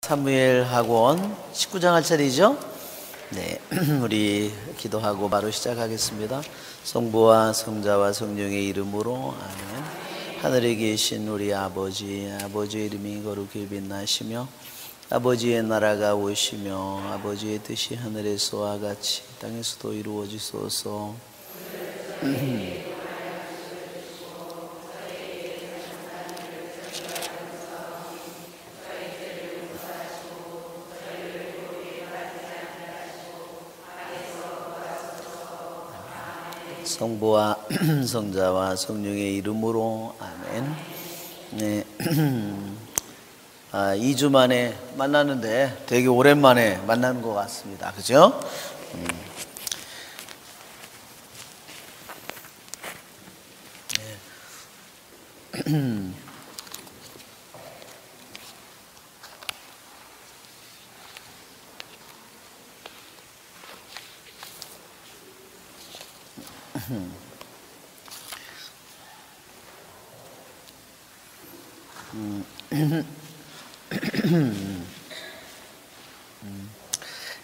사무엘 학원 19장 할 차례죠? 네, 우리 기도하고 바로 시작하겠습니다. 성부와 성자와 성령의 이름으로 아멘. 하늘에 계신 우리 아버지의 이름이 거룩히 빛나시며 아버지의 나라가 오시며 아버지의 뜻이 하늘에서와 같이 땅에서도 이루어지소서. 성부와 성자와 성령의 이름으로 아멘. 네. 2주 만에 만나는데 되게 오랜만에 만나는 것 같습니다. 그죠? 네.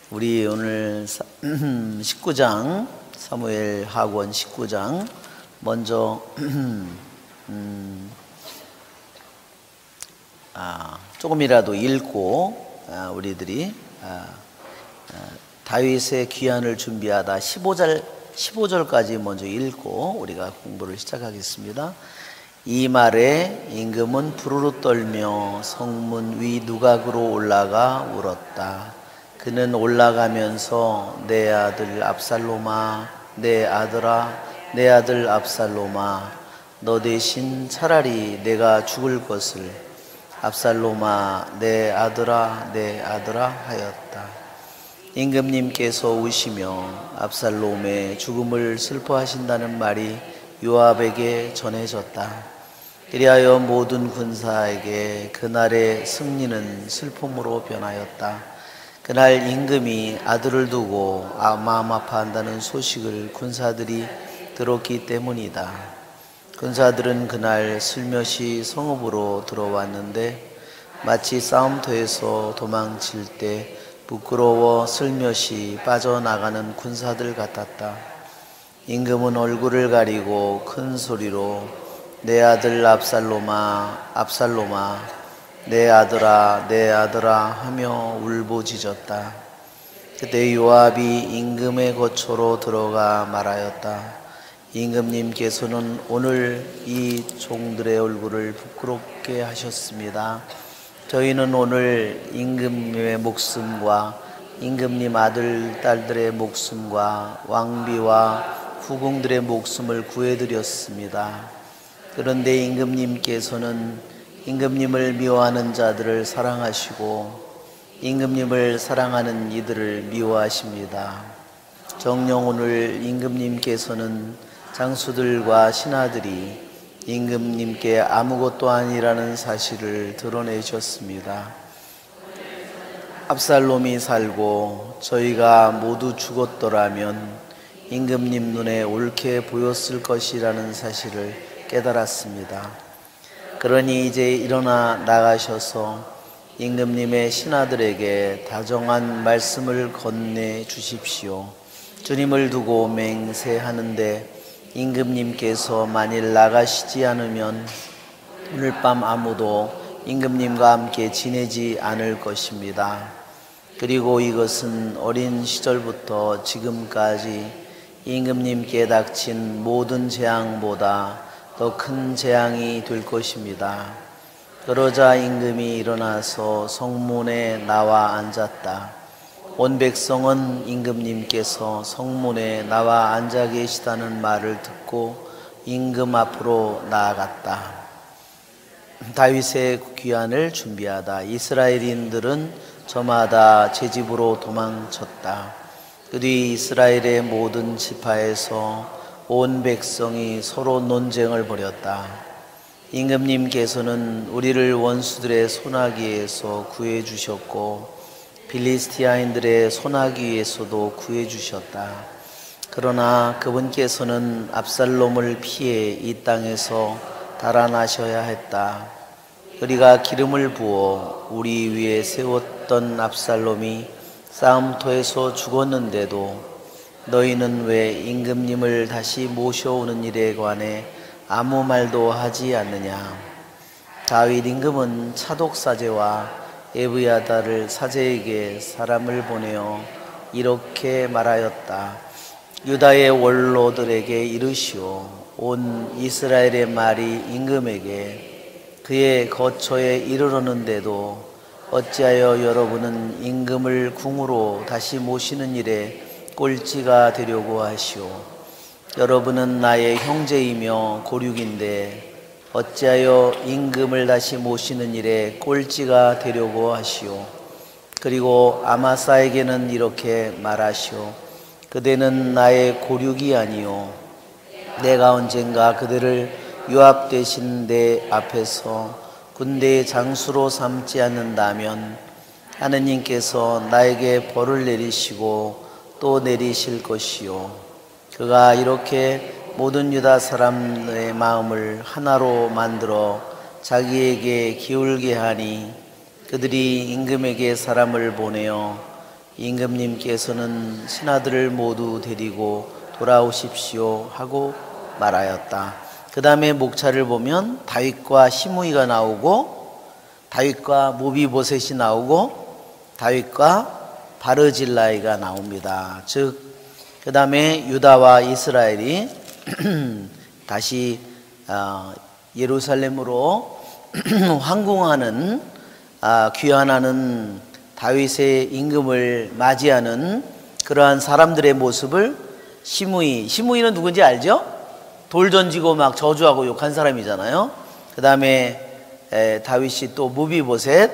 우리 오늘 19장 사무엘 학원 19장 먼저 조금이라도 읽고 우리들이 다윗의 귀환을 준비하다 15절까지 먼저 읽고 우리가 공부를 시작하겠습니다. 이 말에 임금은 부르르 떨며 성문 위 누각으로 올라가 울었다. 그는 올라가면서 내 아들 압살롬아, 내 아들아, 내 아들 압살롬아, 너 대신 차라리 내가 죽을 것을 압살롬아, 내 아들아, 내 아들아 하였다. 임금님께서 우시며 압살롬의 죽음을 슬퍼하신다는 말이 요압에게 전해졌다. 그리하여 모든 군사에게 그날의 승리는 슬픔으로 변하였다. 그날 임금이 아들을 두고 마음 아파한다는 소식을 군사들이 들었기 때문이다. 군사들은 그날 슬며시 성읍으로 들어왔는데 마치 싸움터에서 도망칠 때 부끄러워 슬며시 빠져나가는 군사들 같았다. 임금은 얼굴을 가리고 큰 소리로 내 아들 압살롬아, 압살롬아, 내 아들아, 내 아들아 하며 울부짖었다. 그때 요압이 임금의 거처로 들어가 말하였다. 임금님께서는 오늘 이 종들의 얼굴을 부끄럽게 하셨습니다. 저희는 오늘 임금님의 목숨과 임금님 아들, 딸들의 목숨과 왕비와 후궁들의 목숨을 구해드렸습니다. 그런데 임금님께서는 임금님을 미워하는 자들을 사랑하시고 임금님을 사랑하는 이들을 미워하십니다. 정녕 오늘 임금님께서는 장수들과 신하들이 임금님께 아무것도 아니라는 사실을 드러내셨습니다. 압살롬이 살고 저희가 모두 죽었더라면 임금님 눈에 옳게 보였을 것이라는 사실을 깨달았습니다. 그러니 이제 일어나 나가셔서 임금님의 신하들에게 다정한 말씀을 건네 주십시오. 주님을 두고 맹세하는데 임금님께서 만일 나가시지 않으면 오늘 밤 아무도 임금님과 함께 지내지 않을 것입니다. 그리고 이것은 어린 시절부터 지금까지 임금님께 닥친 모든 재앙보다 더 큰 재앙이 될 것입니다. 그러자 임금이 일어나서 성문에 나와 앉았다. 온 백성은 임금님께서 성문에 나와 앉아 계시다는 말을 듣고 임금 앞으로 나아갔다. 다윗의 귀환을 준비하다 이스라엘인들은 저마다 제 집으로 도망쳤다. 그 뒤 이스라엘의 모든 지파에서 온 백성이 서로 논쟁을 벌였다. 임금님께서는 우리를 원수들의 손아귀에서 구해주셨고 빌리스티아인들의 손아귀에서도 구해주셨다. 그러나 그분께서는 압살롬을 피해 이 땅에서 달아나셔야 했다. 우리가 기름을 부어 우리 위에 세웠던 압살롬이 싸움터에서 죽었는데도 너희는 왜 임금님을 다시 모셔오는 일에 관해 아무 말도 하지 않느냐. 다윗 임금은 차독 사제와 에브야다를 사제에게 사람을 보내어 이렇게 말하였다. 유다의 원로들에게 이르시오. 온 이스라엘의 말이 임금에게 그의 거처에 이르렀는데도 어찌하여 여러분은 임금을 궁으로 다시 모시는 일에 꼴찌가 되려고 하시오. 여러분은 나의 형제이며 고륙인데 어찌하여 임금을 다시 모시는 일에 꼴찌가 되려고 하시오. 그리고 아마사에게는 이렇게 말하시오. 그대는 나의 고륙이 아니오. 내가 언젠가 그들을 요압 대신 내 앞에서 군대의 장수로 삼지 않는다면 하느님께서 나에게 벌을 내리시고 또 내리실 것이요. 그가 이렇게 모든 유다 사람의 마음을 하나로 만들어 자기에게 기울게 하니 그들이 임금에게 사람을 보내어 임금님께서는 신하들을 모두 데리고 돌아오십시오 하고 말하였다. 그 다음에 목차를 보면 다윗과 시므이가 나오고 다윗과 모비보셋이 나오고 다윗과 바르질라이가 나옵니다. 즉 그 다음에 유다와 이스라엘이 다시 예루살렘으로 황궁하는 귀환하는 다윗의 임금을 맞이하는 그러한 사람들의 모습을 시므이는 누군지 알죠? 돌 던지고 막 저주하고 욕한 사람이잖아요. 그 다음에 다윗이 또 무비보셋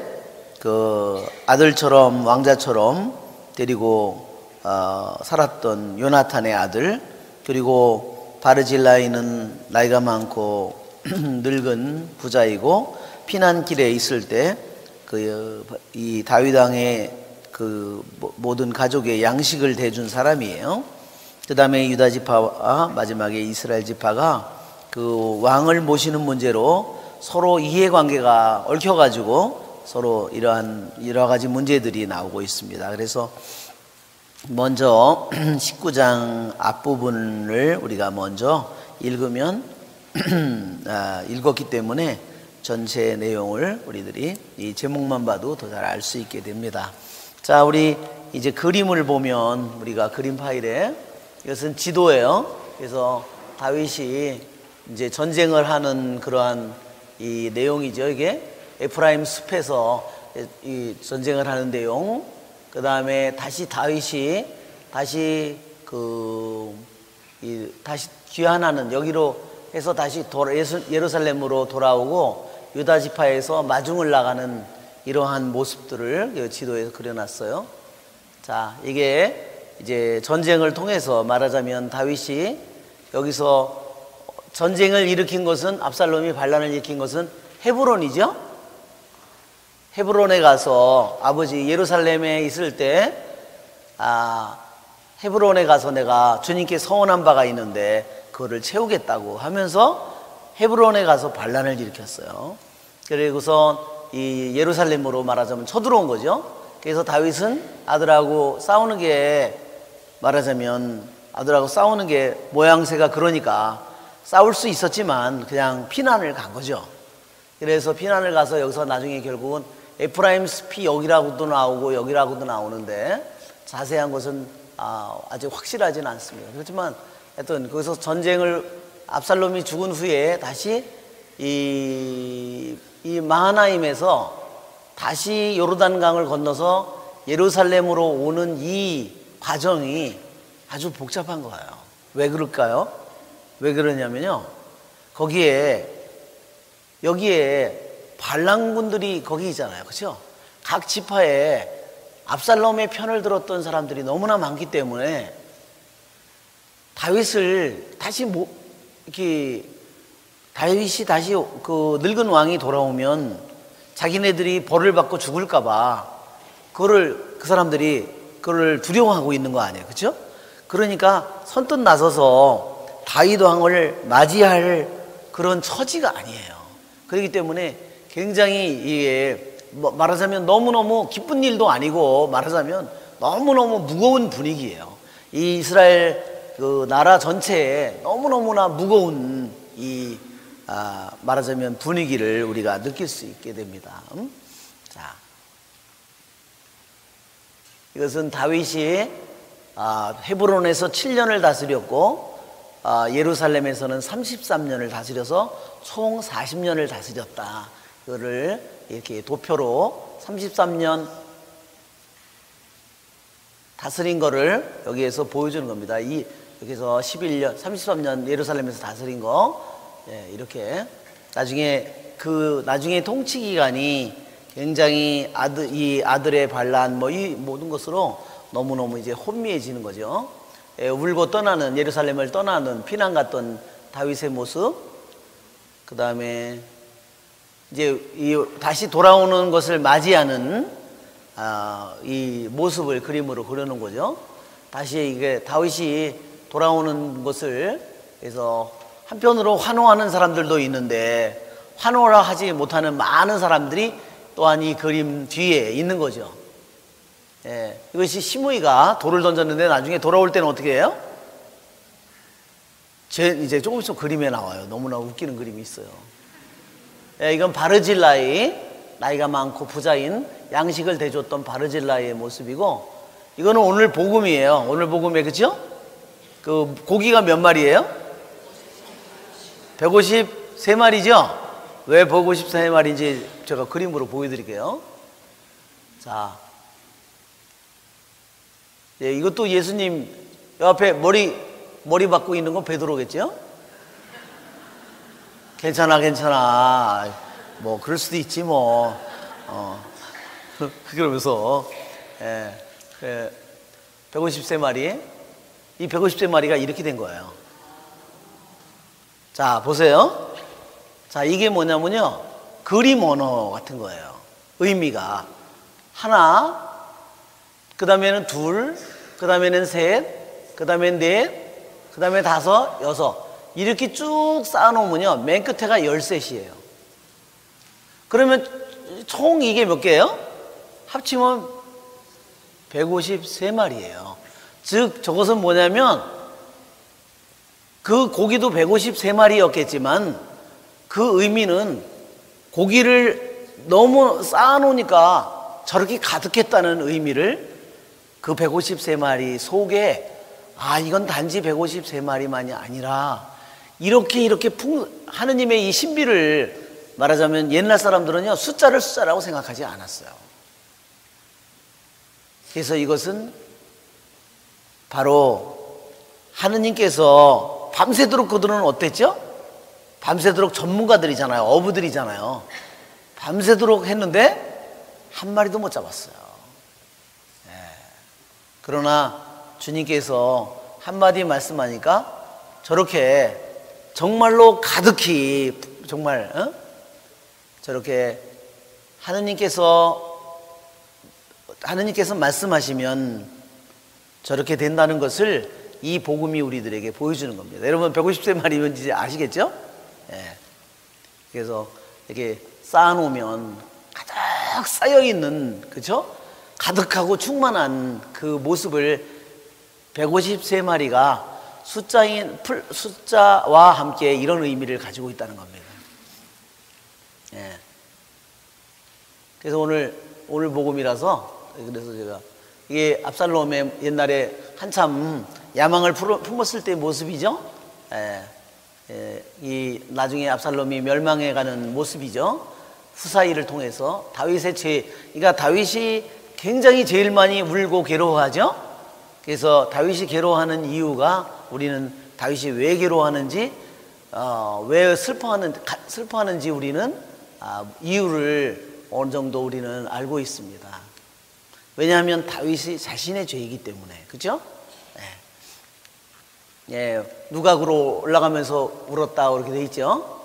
그 아들처럼 왕자처럼 데리고 살았던 요나탄의 아들, 그리고 바르질라이는 나이가 많고 늙은 부자이고 피난길에 있을 때 이 다윗 왕의 그 모든 가족의 양식을 대준 사람이에요. 그 다음에 유다 지파와 마지막에 이스라엘 지파가 그 왕을 모시는 문제로 서로 이해관계가 얽혀가지고 서로 이러한 여러 가지 문제들이 나오고 있습니다. 그래서 먼저 19장 앞부분을 우리가 먼저 읽으면 읽었기 때문에 전체 내용을 우리들이 이 제목만 봐도 더 잘 알 수 있게 됩니다. 자, 우리 이제 그림을 보면 우리가 그림 파일에 이것은 지도예요. 그래서 다윗이 이제 전쟁을 하는 그러한 이 내용이죠. 이게 에프라임 숲에서 이 전쟁을 하는 내용. 그 다음에 다시 다윗이 다시 다시 귀환하는 여기로 해서 다시 예루살렘으로 돌아오고 유다 지파에서 마중을 나가는 이러한 모습들을 지도에서 그려놨어요. 자, 이게 이제 전쟁을 통해서 말하자면 다윗이 여기서 전쟁을 일으킨 것은 압살롬이 반란을 일으킨 것은 헤브론이죠. 헤브론에 가서 아버지 예루살렘에 있을 때 헤브론에 가서 내가 주님께 서원한 바가 있는데 그거를 채우겠다고 하면서 헤브론에 가서 반란을 일으켰어요. 그리고서 이 예루살렘으로 말하자면 쳐들어온 거죠. 그래서 다윗은 아들하고 싸우는 게 말하자면 아들하고 싸우는 게 모양새가 그러니까 싸울 수 있었지만 그냥 피난을 간 거죠. 그래서 피난을 가서 여기서 나중에 결국은 에프라임 숲이 여기라고도 나오고 여기라고도 나오는데 자세한 것은 아직 확실하지는 않습니다. 그렇지만 하여튼 거기서 전쟁을 압살롬이 죽은 후에 다시 이 마하나임에서 다시 요르단강을 건너서 예루살렘으로 오는 이 과정이 아주 복잡한 거예요. 왜 그럴까요? 왜 그러냐면요, 여기에 반란군들이 거기 있잖아요. 그렇죠? 각 지파에 압살롬의 편을 들었던 사람들이 너무나 많기 때문에 다윗을 다시 다윗이 다시 그 늙은 왕이 돌아오면 자기네들이 벌을 받고 죽을까봐 그 사람들이 그걸 두려워하고 있는 거 아니에요. 그렇죠? 그러니까 선뜻 나서서 다윗 왕을 맞이할 그런 처지가 아니에요. 그렇기 때문에 굉장히 이게 말하자면 너무너무 기쁜 일도 아니고 말하자면 너무너무 무거운 분위기예요. 이 이스라엘 그 나라 전체에 너무너무나 무거운 이 말하자면 분위기를 우리가 느낄 수 있게 됩니다. 자, 이것은 다윗이 헤브론에서 7년을 다스렸고 예루살렘에서는 33년을 다스려서 총 40년을 다스렸다. 그거를 이렇게 도표로 33년 다스린 거를 여기에서 보여주는 겁니다. 여기서 11년, 33년 예루살렘에서 다스린 거, 이렇게 나중에 통치 기간이 굉장히 이 아들의 반란 이 모든 것으로 너무너무 이제 혼미해지는 거죠. 울고 떠나는 예루살렘을 떠나는 피난 갔던 다윗의 모습, 그 다음에 이제 다시 돌아오는 것을 맞이하는 이 모습을 그림으로 그려놓은 거죠. 다시 이게 다윗이 돌아오는 것을 그래서 한편으로 환호하는 사람들도 있는데 환호를 하지 못하는 많은 사람들이 또한 이 그림 뒤에 있는 거죠. 이것이 시므이가 돌을 던졌는데 나중에 돌아올 때는 어떻게 해요? 이제 조금씩 그림에 나와요. 너무나 웃기는 그림이 있어요. 이건 바르질라이, 나이가 많고 부자인 양식을 대줬던 바르질라이의 모습이고, 이거는 오늘 복음이에요. 오늘 복음에, 그죠? 그 고기가 몇 마리예요? 153마리죠? 왜 153마리인지 제가 그림으로 보여드릴게요. 자, 이것도 예수님 옆에 머리 받고 있는 건 베드로겠죠? 괜찮아. 뭐 그럴 수도 있지 뭐. 그러면서 153마리, 이 153마리가 이렇게 된 거예요. 자, 보세요. 자, 이게 뭐냐면요, 그림 언어 같은 거예요. 의미가 하나, 그 다음에는 둘, 그 다음에는 셋, 그 다음에 넷, 그 다음에 다섯, 여섯, 이렇게 쭉 쌓아놓으면요, 맨 끝에가 13이에요. 그러면 총 이게 몇 개예요? 합치면 153마리예요. 즉 저것은 뭐냐면 그 고기도 153마리였겠지만 그 의미는 고기를 너무 쌓아놓으니까 저렇게 가득했다는 의미를 그 153마리 속에 이건 단지 153마리만이 아니라 이렇게 하느님의 이 신비를 말하자면 옛날 사람들은요, 숫자라고 생각하지 않았어요. 그래서 이것은 바로 하느님께서 밤새도록, 그들은 어땠죠? 밤새도록 전문가들이잖아요. 어부들이잖아요. 밤새도록 했는데 한 마리도 못 잡았어요. 그러나 주님께서 한마디 말씀하니까 저렇게 정말로 가득히 정말 저렇게 하느님께서 말씀하시면 저렇게 된다는 것을 이 복음이 우리들에게 보여주는 겁니다. 여러분 150마리면 이제 아시겠죠? 그래서 이렇게 쌓아놓으면 가득 쌓여있는, 그죠? 가득하고 충만한 그 모습을 153마리가 숫자와 함께 이런 의미를 가지고 있다는 겁니다. 그래서 오늘 복음이라서, 그래서 제가 이게 압살롬의 옛날에 한참 야망을 품었을 때의 모습이죠. 이 나중에 압살롬이 멸망해가는 모습이죠. 후사이를 통해서 그러니까 다윗이 굉장히 제일 많이 울고 괴로워하죠. 그래서 다윗이 괴로워하는 이유가, 우리는 다윗이 왜 괴로워하는지, 왜 슬퍼하는지 우리는 이유를 어느 정도 우리는 알고 있습니다. 왜냐하면 다윗이 자신의 죄이기 때문에, 그렇죠? 누각으로 올라가면서 울었다 그렇게 돼 있죠.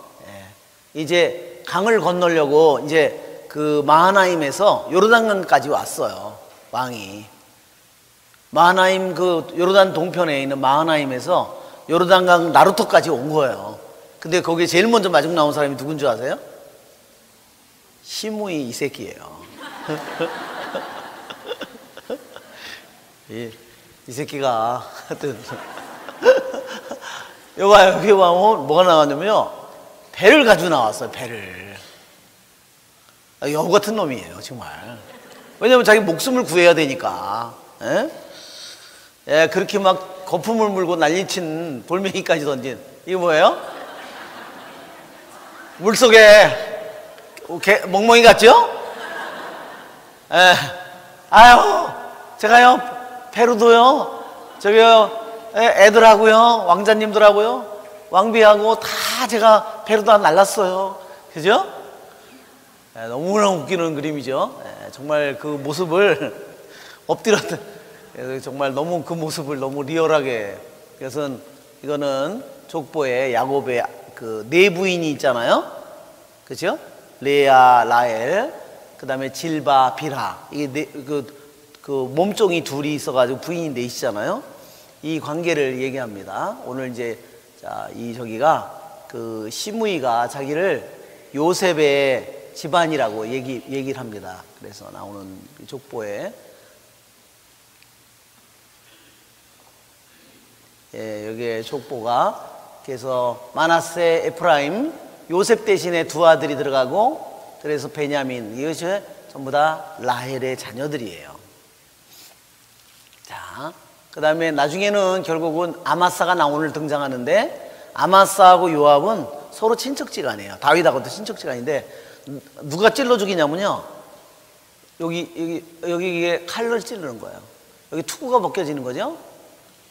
이제 강을 건너려고 이제 그 마하나임에서 요르단강까지 왔어요. 왕이 마하나임, 그 요르단 동편에 있는 마하나임에서 요르단강 나루터까지 온 거예요. 근데 거기에 제일 먼저 마중 나온 사람이 누군 줄 아세요? 시므이 이 새끼예요. 이 새끼가 하여튼 여기 보면 뭐가 나왔냐면요, 배를 가지고 나왔어요. 배를. 여우 같은 놈이에요 정말. 왜냐면 자기 목숨을 구해야 되니까. 그렇게 막 거품을 물고 난리친 돌멩이까지 던진, 이거 뭐예요? 물속에 멍멍이 같죠? 아유, 제가요 페루도요 저기요 애들하고요 왕자님들하고요 왕비하고 다 제가 페루도 날랐어요. 그죠? 너무나 웃기는 그림이죠. 정말 그 모습을 엎드렸던, 정말 너무 그 모습을 너무 리얼하게. 그래서 이거는 족보에 야곱의 그 네 부인이 있잖아요. 그죠? 레아, 라헬, 그 다음에 질바, 빌하. 이게 그 몸종이 둘이 있어가지고 부인이 넷이잖아요. 이 관계를 얘기합니다. 오늘 이제 저기가 그 시므이가 자기를 요셉의 집안이라고 얘기를 합니다. 그래서 나오는 족보에 여기에 족보가, 그래서 마나세, 에프라임, 요셉 대신에 두 아들이 들어가고, 그래서 베냐민, 이것이 전부 다 라헬의 자녀들이에요. 자, 그 다음에 나중에는 결국은 아마사가 오늘 등장하는데, 아마사하고 요압은 서로 친척지간이에요. 다윗하고도 친척지간인데 누가 찔러 죽이냐면요, 여기 칼로 찌르는 거예요. 여기 투구가 벗겨지는 거죠.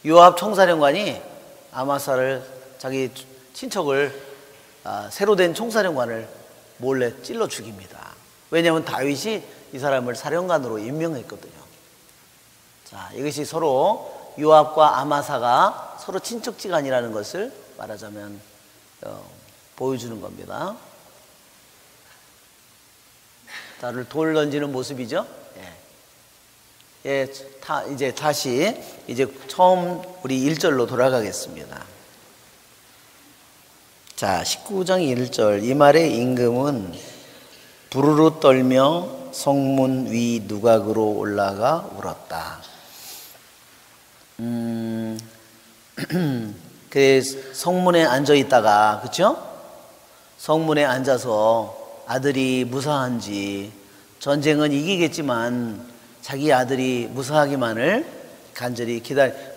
요압 총사령관이 아마사를, 자기 친척을, 새로 된 총사령관을 몰래 찔러 죽입니다. 왜냐하면 다윗이 이 사람을 사령관으로 임명했거든요. 자, 이것이 서로 요압과 아마사가 서로 친척지간이라는 것을 말하자면 보여주는 겁니다. 돌 던지는 모습이죠. 이제 다시 처음 우리 1절로 돌아가겠습니다. 자, 19장 1절. 이 말의 임금은 부르르 떨며 성문 위 누각으로 올라가 울었다. 그래서 성문에 앉아 있다가, 그쵸? 성문에 앉아서 아들이 무사한지, 전쟁은 이기겠지만 자기 아들이 무사하기만을 간절히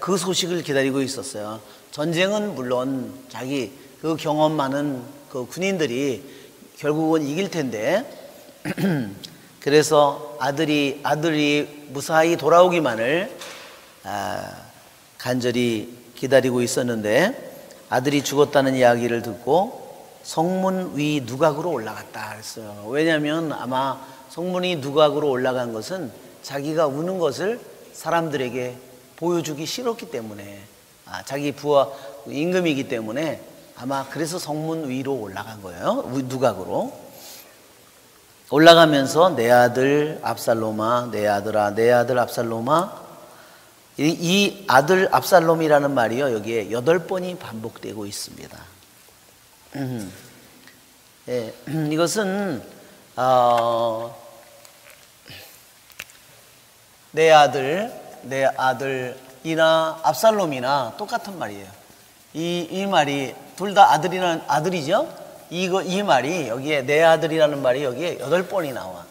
그 소식을 기다리고 있었어요. 전쟁은 물론 자기 그 경험 많은 그 군인들이 결국은 이길 텐데, 그래서 아들이 무사히 돌아오기만을 간절히 기다리고 있었는데, 아들이 죽었다는 이야기를 듣고 성문 위 누각으로 올라갔다 했어요. 왜냐하면 아마 성문이 누각으로 올라간 것은 자기가 우는 것을 사람들에게 보여주기 싫었기 때문에, 자기 부하 임금이기 때문에 아마 그래서 성문 위로 올라간 거예요. 누각으로 올라가면서 내 아들 압살롬아, 내 아들아, 내 아들 압살롬아. 이 아들 압살롬이라는 말이요, 여기에 8번이 반복되고 있습니다. 이것은 내 아들이나 압살롬이나 똑같은 말이에요. 이 말이 둘 다 아들이죠. 이 말이 여기에 내 아들이라는 말이 여기에 8번이 나와.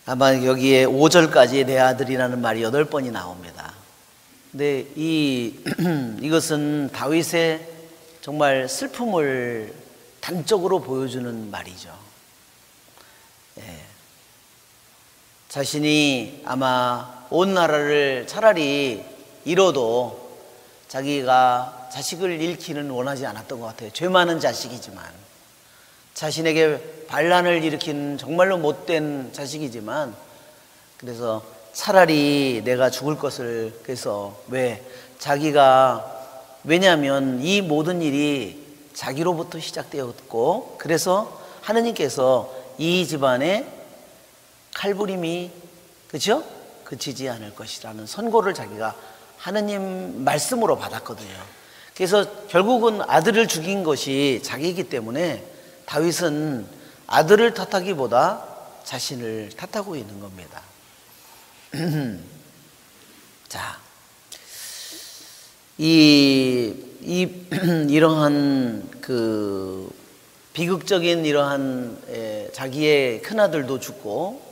아마 여기에 5절까지 내 아들이라는 말이 8번이 나옵니다. 근데 이것은 다윗의 정말 슬픔을 단적으로 보여주는 말이죠. 자신이 아마 온 나라를 차라리 잃어도 자기가 자식을 잃기는 원하지 않았던 것 같아요. 죄 많은 자식이지만, 자신에게 반란을 일으킨 정말로 못된 자식이지만, 그래서 차라리 내가 죽을 것을, 그래서 왜냐하면 이 모든 일이 자기로부터 시작되었고, 그래서 하느님께서 이 집안의 칼부림이 그죠? 그치지 않을 것이라는 선고를 자기가 하느님 말씀으로 받았거든요. 그래서 결국은 아들을 죽인 것이 자기이기 때문에 다윗은 아들을 탓하기보다 자신을 탓하고 있는 겁니다. 자, 이러한 그 비극적인 이러한 자기의 큰아들도 죽고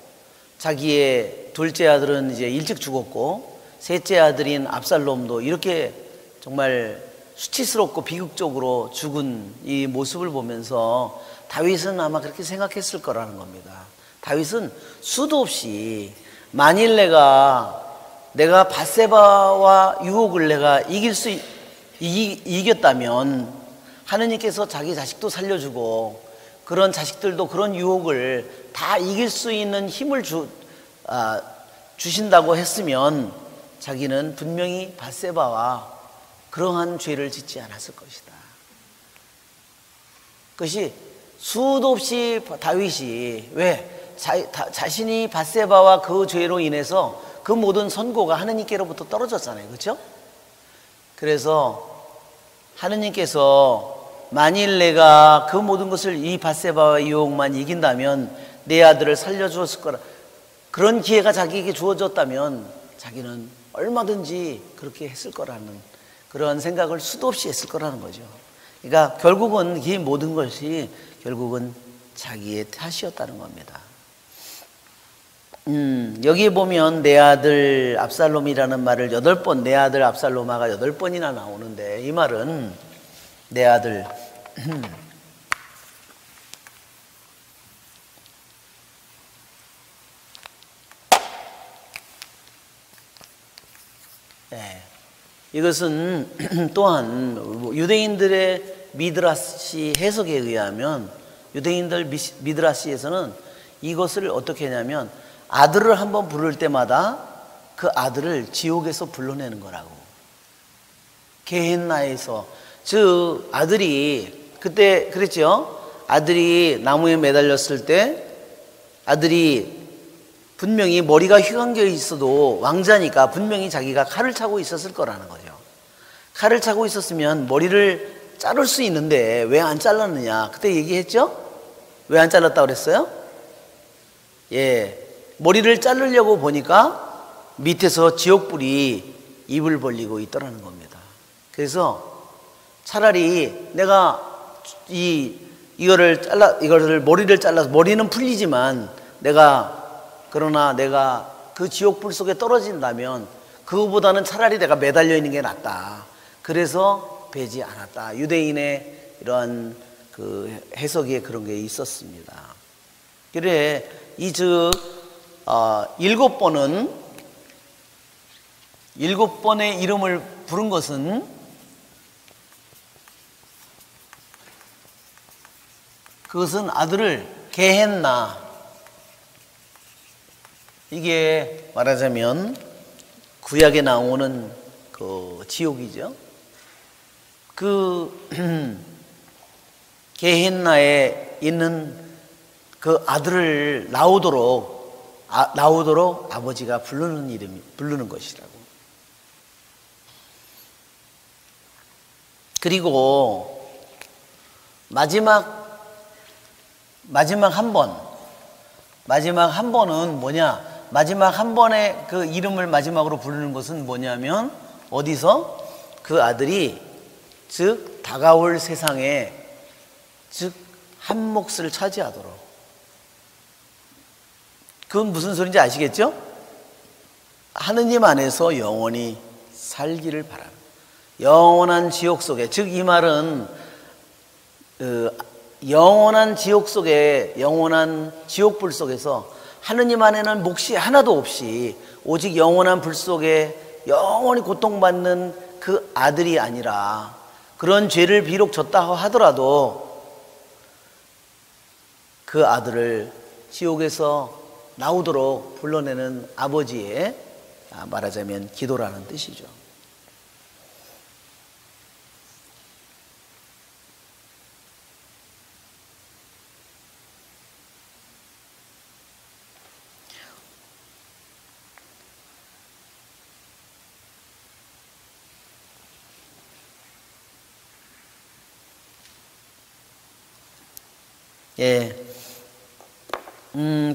자기의 둘째 아들은 이제 일찍 죽었고 셋째 아들인 압살롬도 이렇게 정말 수치스럽고 비극적으로 죽은 이 모습을 보면서 다윗은 아마 그렇게 생각했을 거라는 겁니다. 다윗은 수도 없이 만일 내가 밧세바와 유혹을 내가 이겼다면 하느님께서 자기 자식도 살려주고 그런 자식들도 그런 유혹을 다 이길 수 있는 힘을 주신다고 했으면 자기는 분명히 밧세바와 그러한 죄를 짓지 않았을 것이다. 그것이 수도 없이 다윗이 왜 자신이 밧세바와 그 죄로 인해서 그 모든 선고가 하느님께로부터 떨어졌잖아요. 그렇죠? 그래서 하느님께서 만일 내가 그 모든 것을 이 밧세바와 유혹만 이긴다면 내 아들을 살려주었을 거라, 그런 기회가 자기에게 주어졌다면 자기는 얼마든지 그렇게 했을 거라는 그런 생각을 수도 없이 했을 거라는 거죠. 그러니까 결국은 이 모든 것이 결국은 자기의 탓이었다는 겁니다. 여기 보면 내 아들 압살롬이라는 말을 8번, 내 아들 압살롬아가 8번이나 나오는데 이 말은 내 아들 네. 이것은 또한 유대인들의 미드라시 해석에 의하면 유대인들 미드라시에서는 이것을 어떻게 하냐면 아들을 한번 부를 때마다 그 아들을 지옥에서 불러내는 거라고. 게헨나에서 즉 아들이 그때 그랬죠. 아들이 나무에 매달렸을 때 아들이 분명히 머리가 휘감겨 있어도 왕자니까 분명히 자기가 칼을 차고 있었을 거라는 거죠. 칼을 차고 있었으면 머리를 자를 수 있는데 왜 안 잘랐느냐 그때 얘기했죠. 왜 안 잘랐다고 그랬어요? 예, 머리를 자르려고 보니까 밑에서 지옥불이 입을 벌리고 있더라는 겁니다. 그래서 차라리 내가 이거를 머리를 잘라서 머리는 풀리지만 그러나 내가 그 지옥불 속에 떨어진다면 그거보다는 차라리 내가 매달려 있는 게 낫다. 그래서 베지 않았다. 유대인의 이러한 그 해석에 그런 게 있었습니다. 그래 이즉 7번의 이름을 부른 것은 그것은 아들을 게헨나, 이게 말하자면 구약에 나오는 그 지옥이죠. 그 게헨나에 있는 그 아들을 나오도록 아버지가 부르는 것이라고. 그리고 마지막 한 번은 뭐냐? 마지막 한 번의 그 이름을 마지막으로 부르는 것은 뭐냐면 어디서? 그 아들이 즉 다가올 세상에 즉 한 몫을 차지하도록. 그건 무슨 소리인지 아시겠죠? 하느님 안에서 영원히 살기를 바랍니다. 영원한 지옥 속에, 즉 이 말은 영원한 지옥 속에, 영원한 지옥불 속에서 하느님 안에는 몫이 하나도 없이 오직 영원한 불 속에 영원히 고통받는 그 아들이 아니라 그런 죄를 비록 졌다 하더라도 그 아들을 지옥에서 나오도록 불러내는 아버지의 말하자면 기도라는 뜻이죠. 예.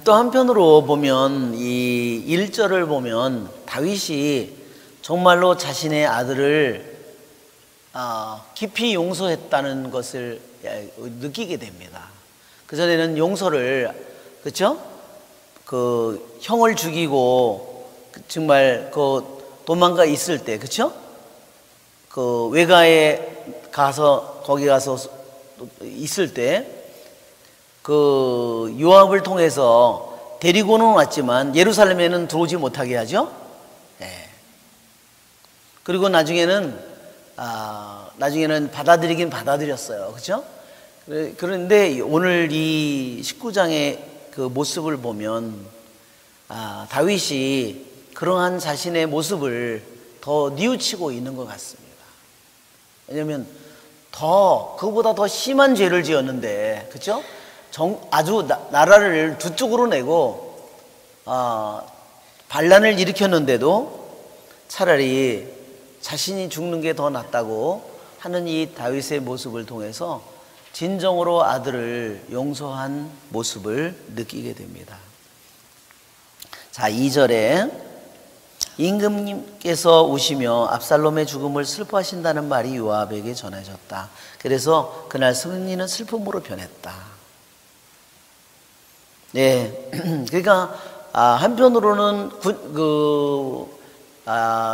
또 한편으로 보면 이 1절을 보면 다윗이 정말로 자신의 아들을 깊이 용서했다는 것을 느끼게 됩니다. 그전에는 용서를, 그렇죠? 그 형을 죽이고 정말 그 도망가 있을 때, 그렇죠? 그 외가에 가서 거기 가서 있을 때 그 요압을 통해서 데리고는 왔지만 예루살렘에는 들어오지 못하게 하죠. 네. 그리고 나중에는 받아들이긴 받아들였어요. 그렇죠? 그런데 오늘 이 19장의 그 모습을 보면 다윗이 그러한 자신의 모습을 더 뉘우치고 있는 것 같습니다. 왜냐하면 그보다 더 심한 죄를 지었는데, 그렇죠? 아주 나라를 두 쪽으로 내고 반란을 일으켰는데도 차라리 자신이 죽는 게 더 낫다고 하는 이 다윗의 모습을 통해서 진정으로 아들을 용서한 모습을 느끼게 됩니다. 자, 2절에 임금님께서 우시며 압살롬의 죽음을 슬퍼하신다는 말이 요압에게 전해졌다. 그래서 그날 승리는 슬픔으로 변했다. 네, 그러니까 한편으로는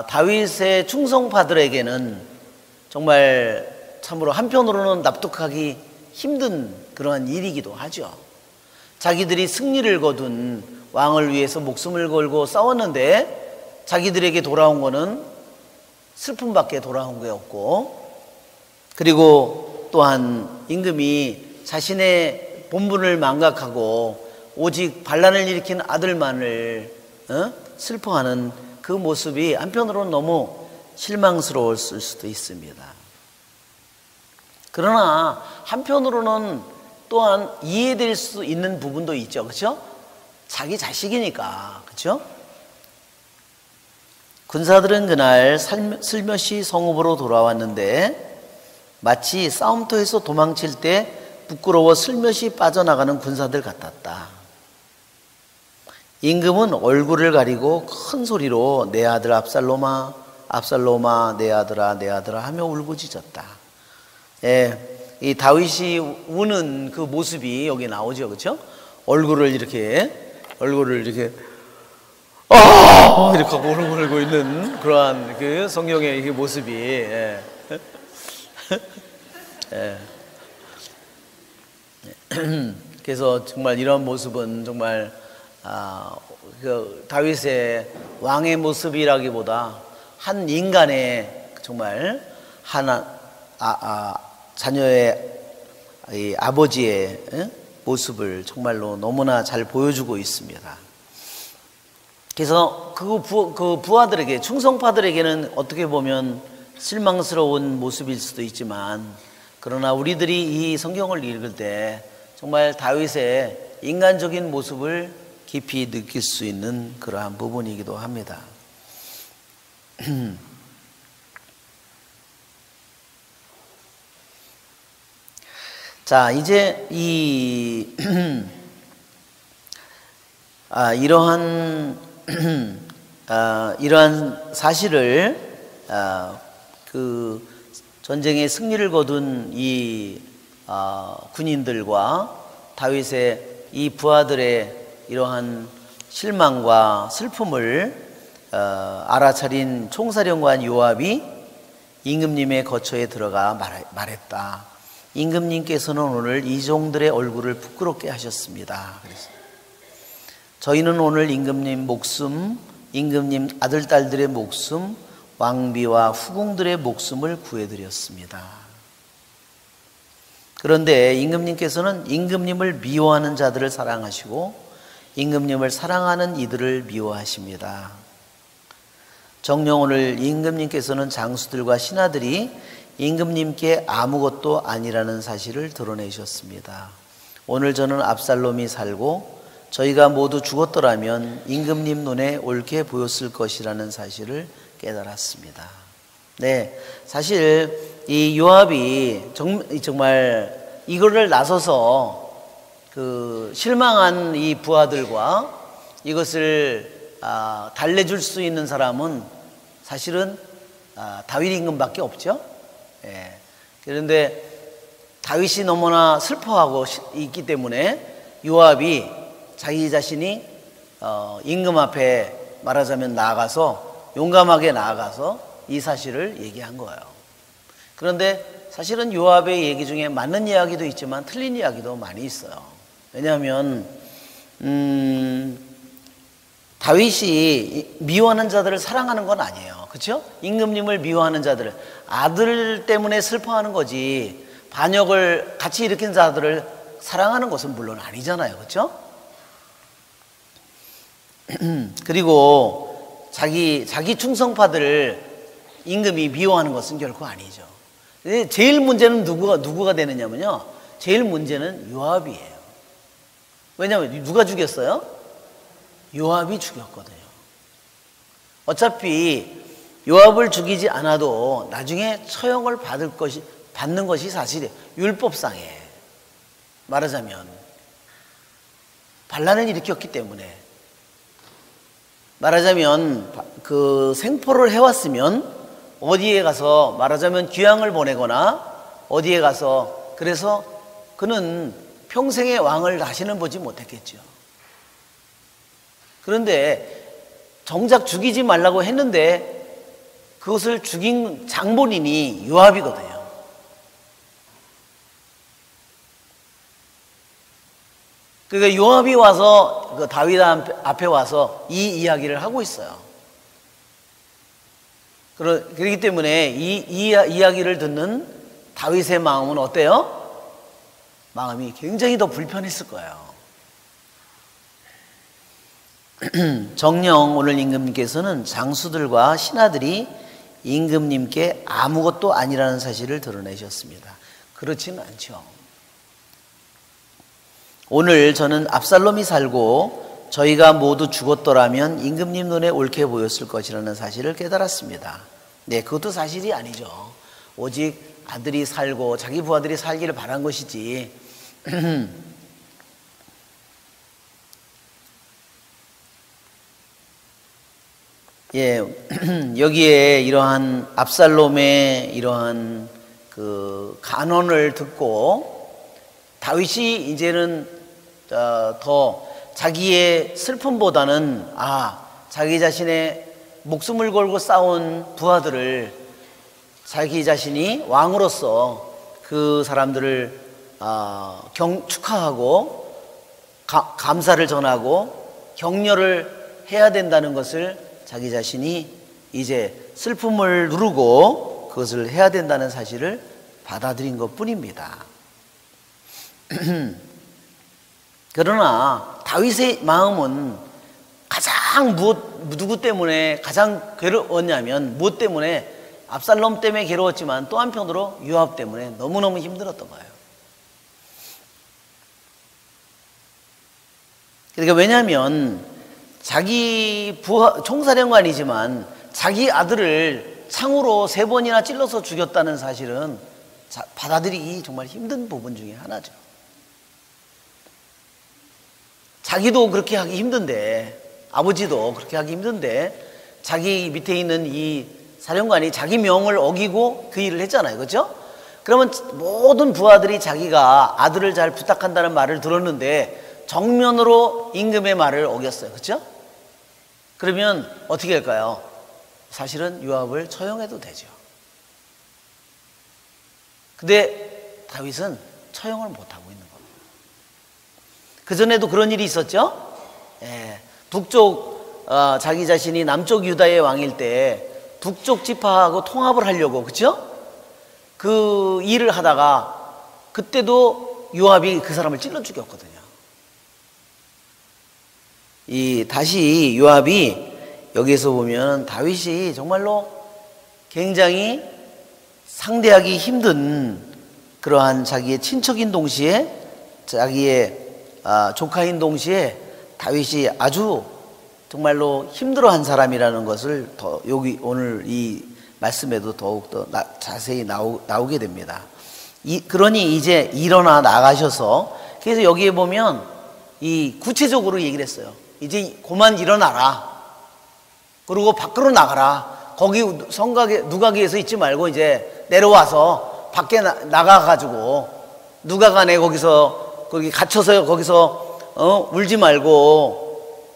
다윗의 충성파들에게는 정말 참으로 한편으로는 납득하기 힘든 그러한 일이기도 하죠. 자기들이 승리를 거둔 왕을 위해서 목숨을 걸고 싸웠는데 자기들에게 돌아온 거는 슬픔밖에 돌아온 게 없고, 그리고 또한 임금이 자신의 본분을 망각하고 오직 반란을 일으킨 아들만을 슬퍼하는 그 모습이 한편으로는 너무 실망스러웠을 수도 있습니다. 그러나 한편으로는 또한 이해될 수 있는 부분도 있죠. 그렇죠? 자기 자식이니까. 그렇죠? 군사들은 그날 슬며시 성읍으로 돌아왔는데 마치 싸움터에서 도망칠 때 부끄러워 슬며시 빠져나가는 군사들 같았다. 임금은 얼굴을 가리고 큰 소리로 내 아들 압살롬아, 압살롬아, 내 아들아, 내 아들아 하며 울부짖었다. 예, 이 다윗이 우는 그 모습이 여기 나오죠, 그렇죠? 얼굴을 이렇게 이렇게 하고 울고 있는 그러한 그 성경의 이 모습이, 예. 예. 그래서 정말 이런 모습은 정말 그 다윗의 왕의 모습이라기보다 한 인간의 정말 자녀의 이 아버지의 모습을 정말로 너무나 잘 보여주고 있습니다. 그래서 그 부하들에게, 충성파들에게는 어떻게 보면 실망스러운 모습일 수도 있지만, 그러나 우리들이 이 성경을 읽을 때 정말 다윗의 인간적인 모습을 깊이 느낄 수 있는 그러한 부분이기도 합니다. 자, 이제 이러한 사실을 그 전쟁의 승리를 거둔 이 군인들과 다윗의 이 부하들의 이러한 실망과 슬픔을 알아차린 총사령관 요압이 임금님의 거처에 들어가 말했다. 임금님께서는 오늘 이종들의 얼굴을 부끄럽게 하셨습니다. 그래서 저희는 오늘 임금님 목숨, 임금님 아들, 딸들의 목숨, 왕비와 후궁들의 목숨을 구해드렸습니다. 그런데 임금님께서는 임금님을 미워하는 자들을 사랑하시고 임금님을 사랑하는 이들을 미워하십니다. 정녕 오늘 임금님께서는 장수들과 신하들이 임금님께 아무것도 아니라는 사실을 드러내셨습니다. 오늘 저는 압살롬이 살고 저희가 모두 죽었더라면 임금님 눈에 옳게 보였을 것이라는 사실을 깨달았습니다. 네, 사실 이 요압이 정말 이거를 나서서 그 실망한 이 부하들과 이것을 달래줄 수 있는 사람은 사실은 다윗 임금밖에 없죠. 예. 그런데 다윗이 너무나 슬퍼하고 있기 때문에 요압이 자기 자신이 임금 앞에 말하자면 나아가서 용감하게 나아가서 이 사실을 얘기한 거예요. 그런데 사실은 요압의 얘기 중에 맞는 이야기도 있지만 틀린 이야기도 많이 있어요. 왜냐하면 다윗이 미워하는 자들을 사랑하는 건 아니에요. 그렇죠? 임금님을 미워하는 자들을, 아들 때문에 슬퍼하는 거지 반역을 같이 일으킨 자들을 사랑하는 것은 물론 아니잖아요. 그렇죠? 그리고 자기 충성파들을 임금이 미워하는 것은 결코 아니죠. 제일 문제는 누구가 되느냐면요, 제일 문제는 요압이에요. 왜냐하면 누가 죽였어요? 요압이 죽였거든요. 어차피 요압을 죽이지 않아도 나중에 처형을 받는 것이 사실이에요. 율법상에 말하자면 반란을 일으켰기 때문에, 말하자면 그 생포를 해왔으면 어디에 가서 말하자면 귀향을 보내거나 어디에 가서, 그래서 그는 평생의 왕을 다시는 보지 못했겠죠. 그런데 정작 죽이지 말라고 했는데 그것을 죽인 장본인이 요압이거든요. 그러니까 요압이 와서 그 다윗 앞에 와서 이 이야기를 하고 있어요. 그렇기 때문에 이 이야기를 듣는 다윗의 마음은 어때요? 마음이 굉장히 더 불편했을 거예요. 정녕 오늘 임금님께서는 장수들과 신하들이 임금님께 아무것도 아니라는 사실을 드러내셨습니다. 그렇지는 않죠. 오늘 저는 압살롬이 살고 저희가 모두 죽었더라면 임금님 눈에 옳게 보였을 것이라는 사실을 깨달았습니다. 네, 그것도 사실이 아니죠. 오직 아들이 살고 자기 부하들이 살기를 바란 것이지. 예, 여기에 이러한 압살롬의 이러한 그 간언을 듣고 다윗이 이제는 더 자기의 슬픔보다는 자기 자신의 목숨을 걸고 싸운 부하들을 자기 자신이 왕으로서 그 사람들을 축하하고 감사를 전하고 격려를 해야 된다는 것을 자기 자신이 이제 슬픔을 누르고 그것을 해야 된다는 사실을 받아들인 것 뿐입니다. 그러나 다윗의 마음은 가장 누구 때문에 가장 괴로웠냐면, 무엇 때문에? 압살롬 때문에 괴로웠지만 또 한편으로 요압 때문에 너무너무 힘들었던 거예요. 그러니까 왜냐하면 자기 총사령관이지만 자기 아들을 창으로 3번이나 찔러서 죽였다는 사실은 받아들이기 정말 힘든 부분 중에 하나죠. 자기도 그렇게 하기 힘든데, 아버지도 그렇게 하기 힘든데 자기 밑에 있는 이 사령관이 자기 명을 어기고 그 일을 했잖아요. 그렇죠? 그러면 모든 부하들이 자기가 아들을 잘 부탁한다는 말을 들었는데 정면으로 임금의 말을 어겼어요. 그렇죠? 그러면 어떻게 할까요? 사실은 요압을 처형해도 되죠. 근데 다윗은 처형을 못하고 있는 겁니다. 그전에도 그런 일이 있었죠. 북쪽 자기 자신이 남쪽 유다의 왕일 때 북쪽 지파하고 통합을 하려고, 그렇죠? 그 일을 하다가 그때도 요압이 그 사람을 찔러 죽였거든요. 다시 요압이 여기에서 보면 다윗이 정말로 굉장히 상대하기 힘든 그러한 자기의 친척인 동시에 자기의 조카인 동시에 다윗이 아주 정말로 힘들어한 사람이라는 것을 여기 오늘 이 말씀에도 더욱더 자세히 나오게 됩니다. 그러니 이제 일어나 나가셔서 그래서 여기에 보면 이 구체적으로 얘기를 했어요. 이제 그만 일어나라. 그리고 밖으로 나가라. 거기 성곽에 누가기에서 있지 말고 이제 내려와서 밖에 나가가지고 누가 간에 거기서 거기 갇혀서 거기서 울지 말고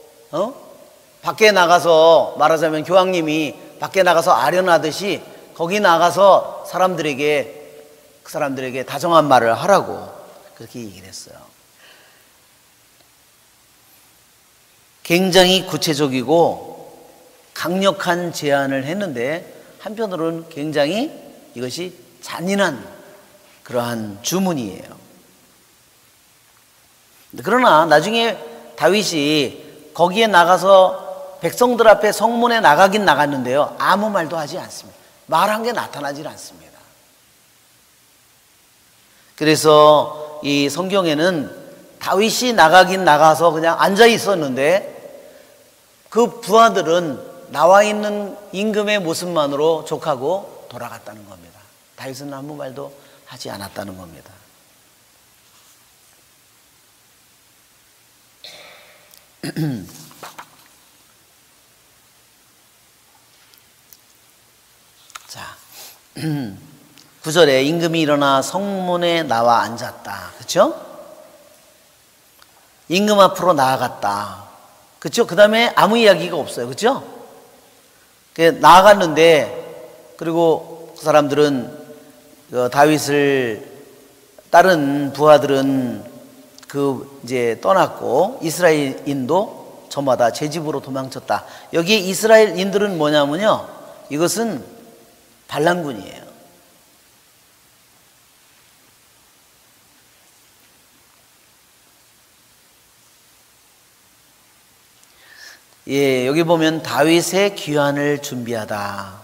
밖에 나가서 말하자면 교황님이 밖에 나가서 아련하듯이 거기 나가서 그 사람들에게 다정한 말을 하라고 그렇게 얘기를 했어요. 굉장히 구체적이고 강력한 제안을 했는데 한편으로는 굉장히 이것이 잔인한 그러한 주문이에요. 그러나 나중에 다윗이 거기에 나가서 백성들 앞에 성문에 나가긴 나갔는데요, 아무 말도 하지 않습니다. 말한 게 나타나질 않습니다. 그래서 이 성경에는 다윗이 나가긴 나가서 그냥 앉아 있었는데 그 부하들은 나와 있는 임금의 모습만으로 족하고 돌아갔다는 겁니다. 다윗은 아무 말도 하지 않았다는 겁니다. 자, 9절에 임금이 일어나 성문에 나와 앉았다. 그렇죠? 임금 앞으로 나아갔다. 그렇죠? 그 다음에 아무 이야기가 없어요. 그렇죠? 나아갔는데, 그리고 그 사람들은 다윗을 따른 부하들은 이제 떠났고 이스라엘인도 저마다 제 집으로 도망쳤다. 여기에 이스라엘인들은 뭐냐면요, 이것은 반란군이에요. 예, 여기 보면 다윗의 귀환을 준비하다.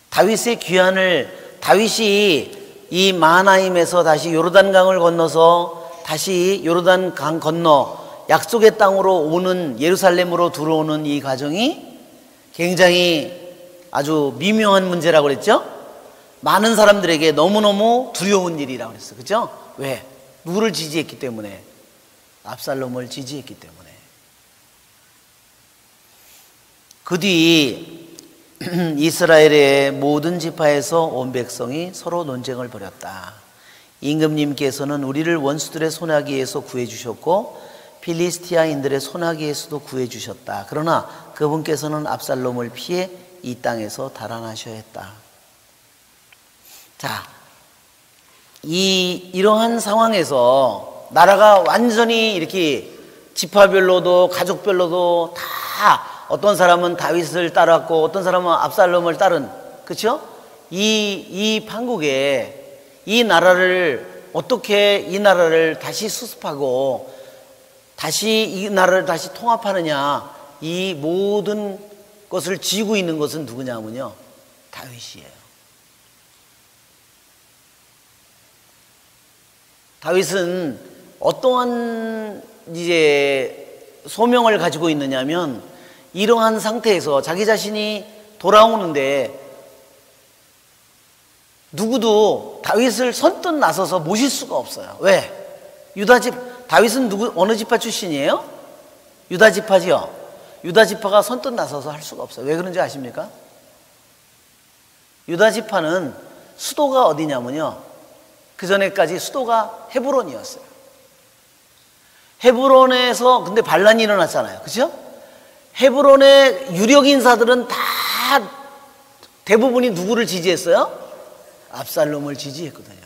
다윗의 귀환을, 다윗이 이 마하나임에서 다시 요르단강을 건너서 다시 요르단강 건너 약속의 땅으로 오는, 예루살렘으로 들어오는 이 과정이 굉장히 아주 미묘한 문제라고 그랬죠? 많은 사람들에게 너무너무 두려운 일이라고 그랬어요. 그죠? 왜? 누구를 지지했기 때문에? 압살롬을 지지했기 때문에. 그 뒤 이스라엘의 모든 지파에서 온 백성이 서로 논쟁을 벌였다. 임금님께서는 우리를 원수들의 손아귀에서 구해주셨고 필리스티아인들의 손아귀에서도 구해주셨다. 그러나 그분께서는 압살롬을 피해 이 땅에서 달아나셔야 했다. 자, 이러한 상황에서 나라가 완전히 이렇게 지파별로도 가족별로도 다, 어떤 사람은 다윗을 따랐고 어떤 사람은 압살롬을 따른, 그렇죠? 이 판국에 이 나라를 어떻게 이 나라를 다시 수습하고 다시 이 나라를 다시 통합하느냐, 이 모든 것을 쥐고 있는 것은 누구냐면요, 다윗이에요. 다윗은 어떠한 이제 소명을 가지고 있느냐면, 이러한 상태에서 자기 자신이 돌아오는데 누구도 다윗을 선뜻 나서서 모실 수가 없어요. 왜? 다윗은 어느 지파 출신이에요? 유다 지파지요. 유다 지파가 선뜻 나서서 할 수가 없어요. 왜 그런지 아십니까? 유다 지파는 수도가 어디냐면요, 그 전에까지 수도가 헤브론이었어요. 헤브론에서 근데 반란이 일어났잖아요. 그죠? 헤브론의 유력 인사들은 다 대부분이 누구를 지지했어요? 압살롬을 지지했거든요.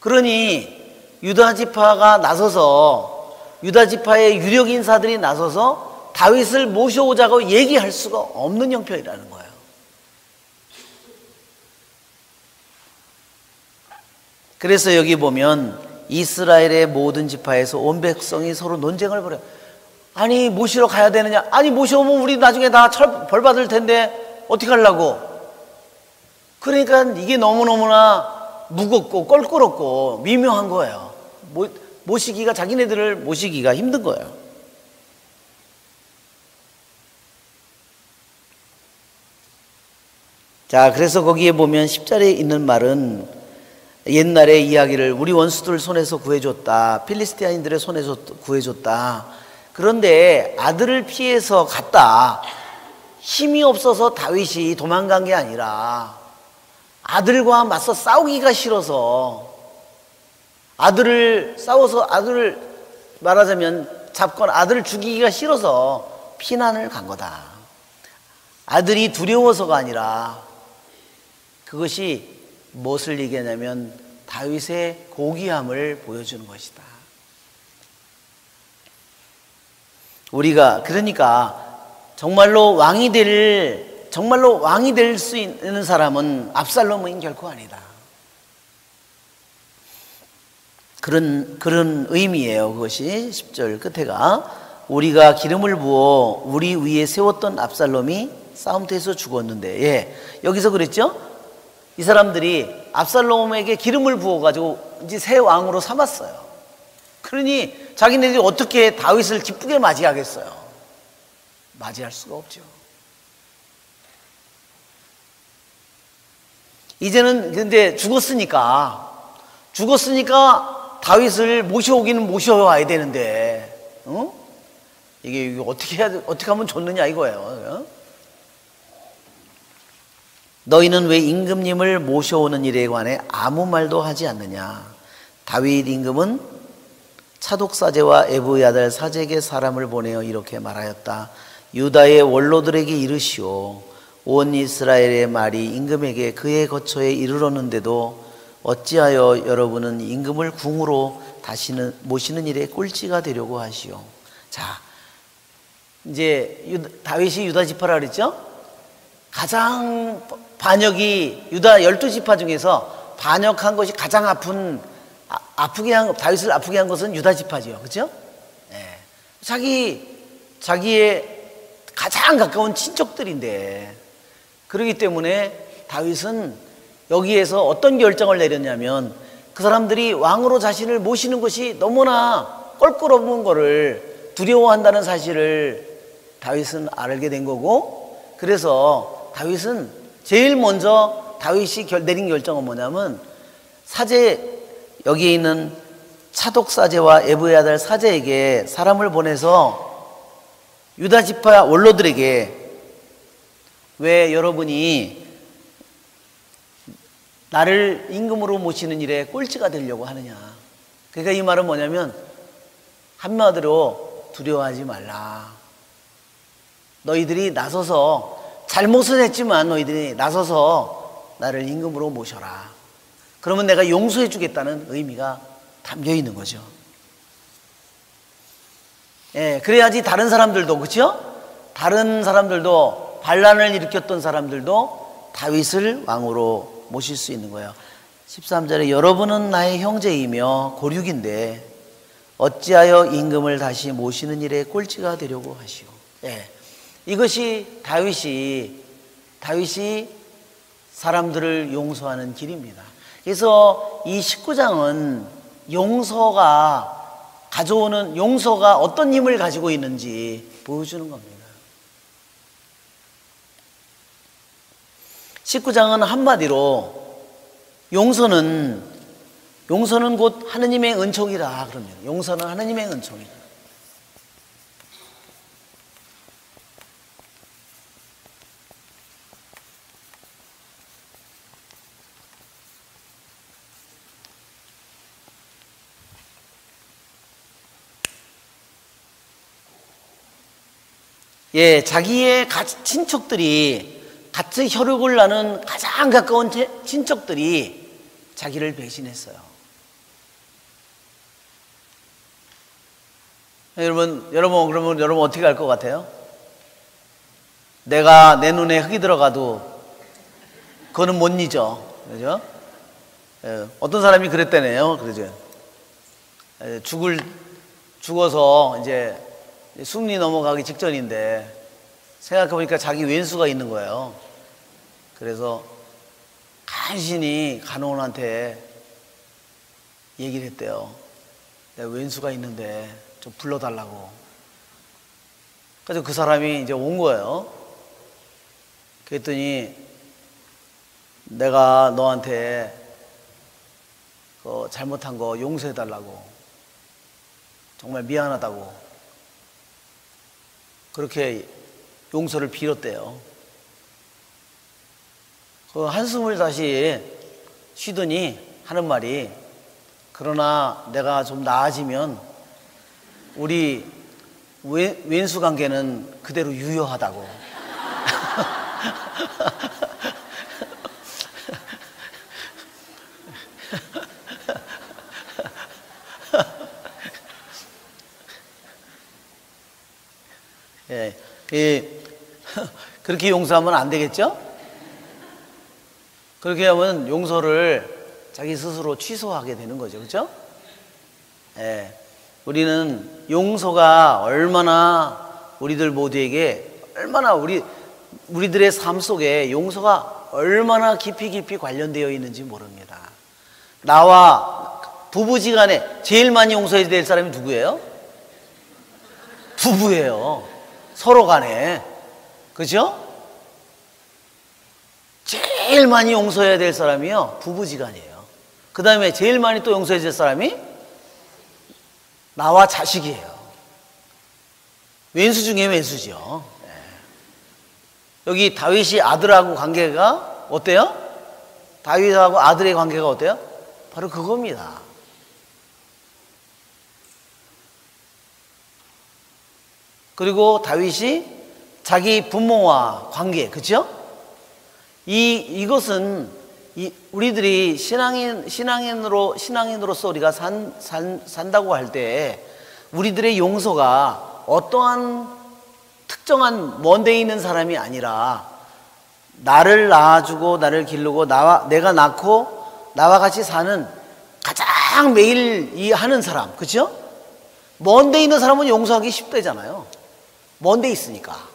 그러니 유다 지파가 나서서, 유다 지파의 유력 인사들이 나서서 다윗을 모셔오자고 얘기할 수가 없는 형편이라는 거예요. 그래서 여기 보면 이스라엘의 모든 지파에서 온 백성이 서로 논쟁을 벌여요. 아니, 모시러 가야 되느냐? 아니, 모셔오면 우리 나중에 다 벌 받을 텐데 어떻게 하려고? 그러니까 이게 너무너무나 무겁고 껄끄럽고 미묘한 거예요. 자기네들을 모시기가 힘든 거예요. 자, 그래서 거기에 보면 10절에 있는 말은 옛날의 이야기를 우리 원수들 손에서 구해줬다. 필리스티아인들의 손에서 구해줬다. 그런데 아들을 피해서 갔다. 힘이 없어서 다윗이 도망간 게 아니라 아들과 맞서 싸우기가 싫어서 아들을 말하자면 잡거나 아들을 죽이기가 싫어서 피난을 간 거다. 아들이 두려워서가 아니라 그것이 무엇을 얘기하냐면 다윗의 고귀함을 보여주는 것이다. 우리가 그러니까 정말로 왕이 될 수 있는 사람은 압살롬은 결코 아니다. 그런 의미예요. 그것이 10절 끝에가 우리가 기름을 부어 우리 위에 세웠던 압살롬이 싸움터에서 죽었는데, 예, 여기서 그랬죠? 이 사람들이 압살롬에게 기름을 부어가지고 이제 새 왕으로 삼았어요. 그러니 자기네들이 어떻게 다윗을 기쁘게 맞이하겠어요? 맞이할 수가 없죠. 이제는 근데 죽었으니까 다윗을 모셔오기는 모셔와야 되는데, 이게 어떻게 하면 좋느냐 이거예요. 너희는 왜 임금님을 모셔오는 일에 관해 아무 말도 하지 않느냐? 다윗 임금은 차독사제와 에브의 아들 사제에게 사람을 보내어 이렇게 말하였다. 유다의 원로들에게 이르시오. 온 이스라엘의 말이 임금에게 그의 거처에 이르렀는데도 어찌하여 여러분은 임금을 궁으로 다시는 모시는 일에 꼴찌가 되려고 하시오. 자, 이제 다윗이 유다 지파라 그랬죠? 가장 반역이 유다 12지파 중에서 반역한 것이 가장 다윗을 아프게 한 것은 유다 지파지요. 그렇죠? 네. 자기의 가장 가까운 친척들인데, 그렇기 때문에 다윗은 여기에서 어떤 결정을 내렸냐면 그 사람들이 왕으로 자신을 모시는 것이 너무나 껄끄러운 거를 두려워한다는 사실을 다윗은 알게 된 거고, 그래서 다윗은 제일 먼저 다윗이 내린 결정은 뭐냐면 여기에 있는 차독사제와 에브의 아들 사제에게 사람을 보내서 유다 지파 원로들에게 왜 여러분이 나를 임금으로 모시는 일에 꼴찌가 되려고 하느냐. 그러니까 이 말은 뭐냐면 한마디로 두려워하지 말라. 너희들이 나서서 잘못은 했지만 너희들이 나서서 나를 임금으로 모셔라. 그러면 내가 용서해 주겠다는 의미가 담겨 있는 거죠. 예, 그래야지 다른 사람들도, 그렇죠? 다른 사람들도, 반란을 일으켰던 사람들도 다윗을 왕으로 모실 수 있는 거예요. 13절에 여러분은 나의 형제이며 고륙인데 어찌하여 임금을 다시 모시는 일에 꼴찌가 되려고 하시오. 예, 이것이 다윗이 사람들을 용서하는 길입니다. 그래서 이 19장은 용서가 어떤 힘을 가지고 있는지 보여주는 겁니다. 19장은 한마디로 용서는 곧 하느님의 은총이다 그럽니다. 용서는 하느님의 은총이다. 예, 자기의 친척들이 같이 혈육을 나눈 가장 가까운 친척들이 자기를 배신했어요. 여러분 그러면 어떻게 할 것 같아요? 내가 내 눈에 흙이 들어가도 그거는 못 잊어. 그죠? 예, 어떤 사람이 그랬다네요. 그러죠? 예, 죽어서 이제 숨이 넘어가기 직전인데 생각해보니까 자기 왼수가 있는 거예요. 그래서 간신히 간호원한테 얘기를 했대요. 내가 왼수가 있는데 좀 불러달라고. 그래서 그 사람이 이제 온 거예요. 그랬더니 내가 너한테 잘못한 거 용서해달라고, 정말 미안하다고 그렇게 용서를 빌었대요. 그 한숨을 다시 쉬더니 하는 말이, 그러나 내가 좀 나아지면 우리 왼수 관계는 그대로 유효하다고. 그렇게 용서하면 안 되겠죠? 그렇게 하면 용서를 자기 스스로 취소하게 되는 거죠. 그렇죠? 우리는 용서가 얼마나 우리들 모두에게, 얼마나 우리들의 삶 속에 용서가 얼마나 깊이 관련되어 있는지 모릅니다. 나와 부부지간에 제일 많이 용서해야 될 사람이 누구예요? 부부예요. 서로 간에. 그죠? 제일 많이 용서해야 될 사람이요, 부부지간이에요. 그 다음에 제일 많이 또 용서해야 될 사람이 나와 자식이에요. 왼수 중에 왼수죠. 여기 다윗이 아들하고 관계가 어때요? 다윗하고 아들의 관계가 어때요? 바로 그겁니다. 그리고 다윗이 자기 부모와 관계, 그죠? 이것은 우리들이 신앙인으로서 우리가 산다고 할 때 우리들의 용서가 어떠한 특정한 먼 데 있는 사람이 아니라 나를 낳아주고 나를 기르고 내가 낳고 나와 같이 사는 가장 매일 하는 사람, 그죠? 먼 데 있는 사람은 용서하기 쉽대잖아요. 먼 데 있으니까.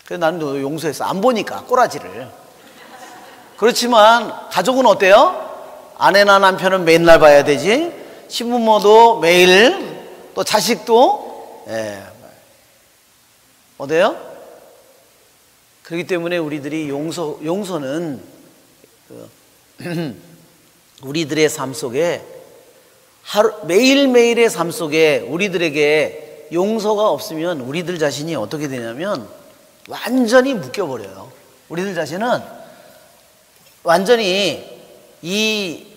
그래서 나는 너 용서했어. 안 보니까 꼬라지를. 그렇지만 가족은 어때요? 아내나 남편은 맨날 봐야 되지, 시부모도 매일, 또 자식도, 어때요? 그렇기 때문에 우리들이 용서는 우리들의 삶 속에 매일매일의 삶 속에 우리들에게 용서가 없으면 우리들 자신이 어떻게 되냐면 완전히 묶여버려요. 우리들 자신은 완전히 이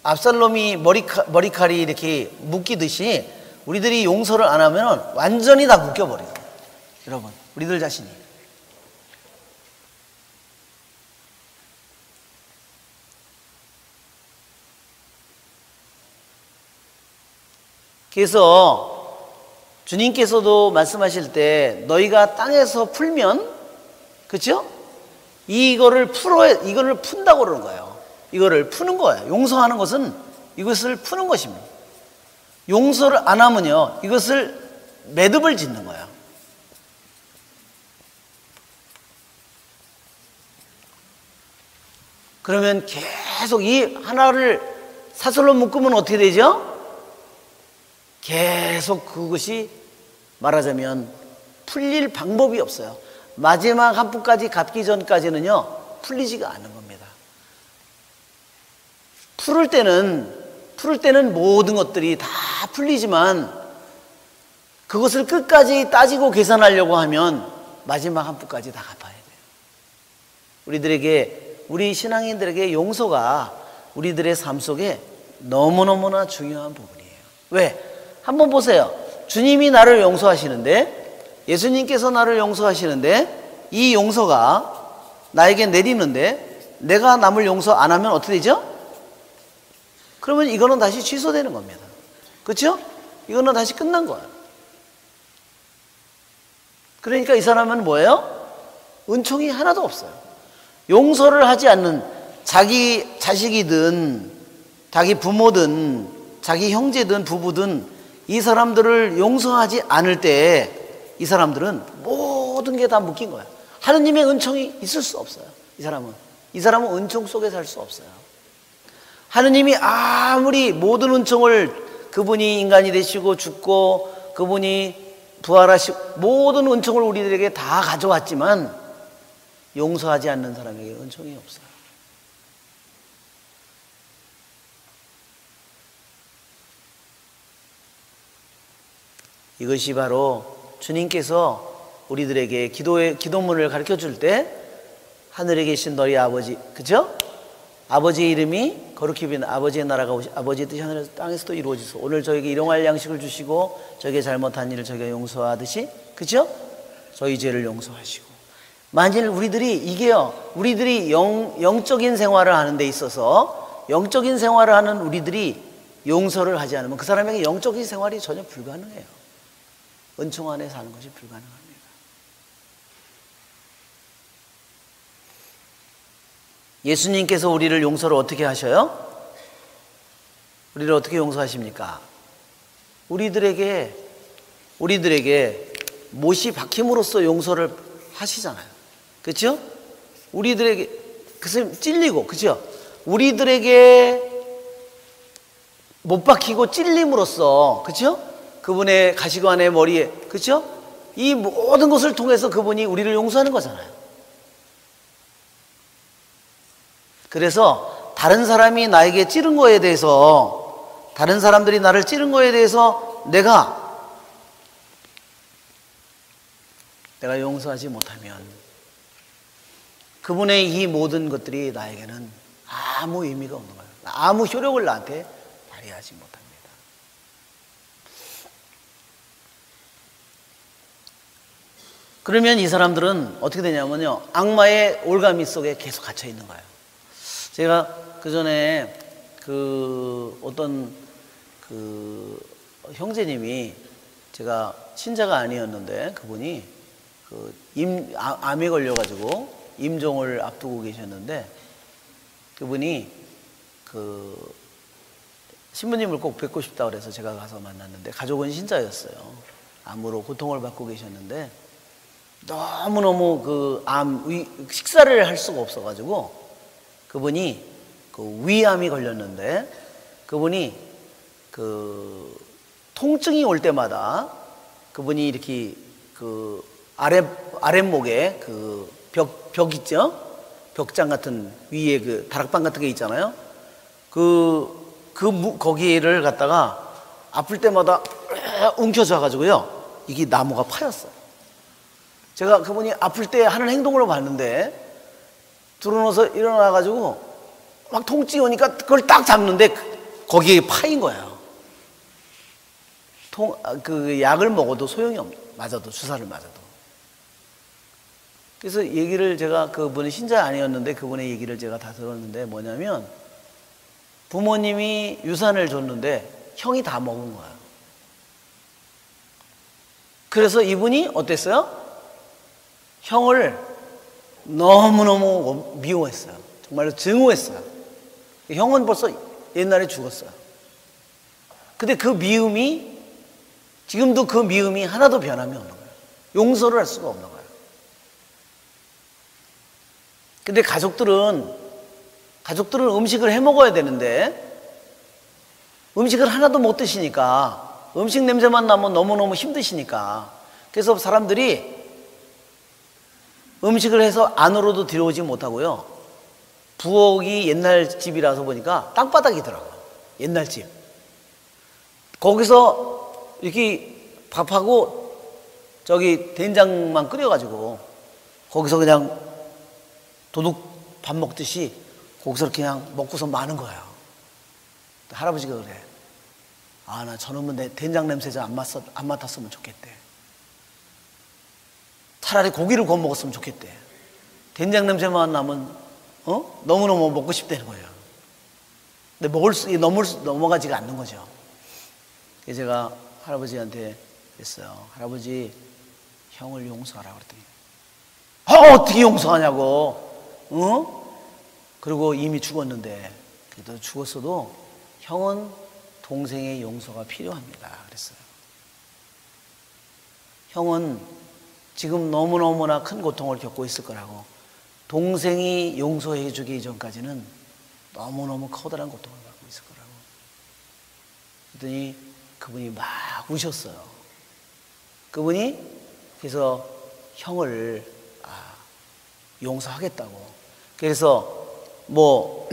압살롬이 머리칼이 이렇게 묶이듯이 우리들이 용서를 안 하면 완전히 다 묶여버려요. 여러분, 우리들 자신이. 그래서 주님께서도 말씀하실 때 너희가 땅에서 풀면, 그렇죠? 이거를 푼다고 그러는 거예요. 이거를 푸는 거예요. 용서하는 것은 이것을 푸는 것입니다. 용서를 안 하면요, 이것을 매듭을 짓는 거예요. 그러면 계속 이 하나를 사슬로 묶으면 어떻게 되죠? 계속 그것이 말하자면 풀릴 방법이 없어요. 마지막 한 푼까지 갚기 전까지는요, 풀리지가 않는 겁니다. 풀을 때는 모든 것들이 다 풀리지만 그것을 끝까지 따지고 계산하려고 하면 마지막 한 푼까지 다 갚아야 돼요. 우리 신앙인들에게 용서가 우리들의 삶 속에 너무너무나 중요한 부분이에요. 왜? 한번 보세요. 주님이 나를 용서하시는데, 예수님께서 나를 용서하시는데, 이 용서가 나에게 내리는데 내가 남을 용서 안 하면 어떻게 되죠? 그러면 이거는 다시 취소되는 겁니다. 그렇죠? 이거는 다시 끝난 거예요. 그러니까 이 사람은 뭐예요? 은총이 하나도 없어요. 용서를 하지 않는 자기 자식이든 자기 부모든 자기 형제든 부부든 이 사람들을 용서하지 않을 때 이 사람들은 모든 게 다 묶인 거예요. 하느님의 은총이 있을 수 없어요. 이 사람은 은총 속에 살 수 없어요. 하느님이 아무리 모든 은총을, 그분이 인간이 되시고 죽고 그분이 부활하시고 모든 은총을 우리들에게 다 가져왔지만 용서하지 않는 사람에게 은총이 없어요. 이것이 바로 주님께서 우리들에게 기도문을 가르쳐 줄 때 하늘에 계신 너희 아버지, 그죠? 아버지의 이름이 거룩히 여기는 아버지의 나라가 오시, 아버지의 뜻이 하늘에서 땅에서도 이루어지소. 오늘 저에게 일용할 양식을 주시고 저에게 잘못한 일을 저에게 용서하듯이, 그죠? 저희 죄를 용서하시고. 만일 우리들이 이게요, 우리들이 영적인 생활을 하는 데 있어서 영적인 생활을 하는 우리들이 용서를 하지 않으면 그 사람에게 영적인 생활이 전혀 불가능해요. 은총 안에 사는 것이 불가능합니다. 예수님께서 우리를 용서를 어떻게 하셔요? 우리를 어떻게 용서하십니까? 우리들에게 못이 박힘으로써 용서를 하시잖아요. 그렇죠? 우리들에게 그 찔리고, 그렇죠? 우리들에게 못 박히고 찔림으로써, 그렇죠? 그분의 가시관의 머리에, 그렇죠? 이 모든 것을 통해서 그분이 우리를 용서하는 거잖아요. 그래서 다른 사람이 나에게 찌른 거에 대해서, 다른 사람들이 나를 찌른 거에 대해서 내가 용서하지 못하면 그분의 이 모든 것들이 나에게는 아무 의미가 없는 거예요. 아무 효력을 나한테 발휘하지 못합니다. 그러면 이 사람들은 어떻게 되냐면요, 악마의 올가미 속에 계속 갇혀 있는 거예요. 제가 그 전에 어떤 형제님이, 제가 친자가 아니었는데 그분이 암에 걸려가지고 임종을 앞두고 계셨는데, 그분이 신부님을 꼭 뵙고 싶다고 그래서 제가 가서 만났는데, 가족은 신자였어요. 암으로 고통을 받고 계셨는데 너무너무 식사를 할 수가 없어가지고 그분이 위암이 걸렸는데, 그분이 통증이 올 때마다 그분이 이렇게 아랫목에 벽 있죠? 벽장 같은 위에 다락방 같은 게 있잖아요. 거기를 갖다가 아플 때마다 움켜쥐어가지고요, 이게 나무가 파였어요. 제가 그분이 아플 때 하는 행동으로 봤는데, 들어놓아서 일어나가지고 막 통증이 오니까 그걸 딱 잡는데 거기에 파인 거예요. 약을 먹어도 소용이 맞아도, 주사를 맞아도. 그래서 제가 그분이 신자 아니었는데 그분의 얘기를 제가 다 들었는데, 뭐냐면 부모님이 유산을 줬는데 형이 다 먹은 거예요. 그래서 이분이 어땠어요? 형을 너무너무 미워했어요. 정말로 증오했어요. 형은 벌써 옛날에 죽었어요. 근데 지금도 그 미움이 하나도 변함이 없는 거예요. 용서를 할 수가 없는 거예요. 근데 가족들은 음식을 해 먹어야 되는데 음식을 하나도 못 드시니까, 음식 냄새만 나면 너무너무 힘드시니까, 그래서 사람들이 음식을 해서 안으로도 들어오지 못하고요, 부엌이 옛날 집이라서 보니까 땅바닥이더라고요. 옛날 집. 거기서 이렇게 밥하고 된장만 끓여가지고 거기서 그냥 도둑 밥 먹듯이 거기서 그냥 먹고서 마는 거예요. 할아버지가 그래. 나 저놈은 내 된장 냄새 좀 안 맡았으면 좋겠대. 차라리 고기를 구워 먹었으면 좋겠대. 된장 냄새만 나면 너무너무 먹고 싶다는 거예요. 근데 넘어가지가 않는 거죠. 그래서 제가 할아버지한테 했어요. 할아버지, 형을 용서하라 그랬더니, 어떻게 용서하냐고. 그리고 이미 죽었는데, 그래도 죽었어도 형은 동생의 용서가 필요합니다 그랬어요. 형은 지금 너무너무나 큰 고통을 겪고 있을 거라고, 동생이 용서해 주기 이전까지는 너무너무 커다란 고통을 받고 있을 거라고. 그랬더니 그분이 막 우셨어요. 그분이 그래서 형을 용서하겠다고. 그래서 뭐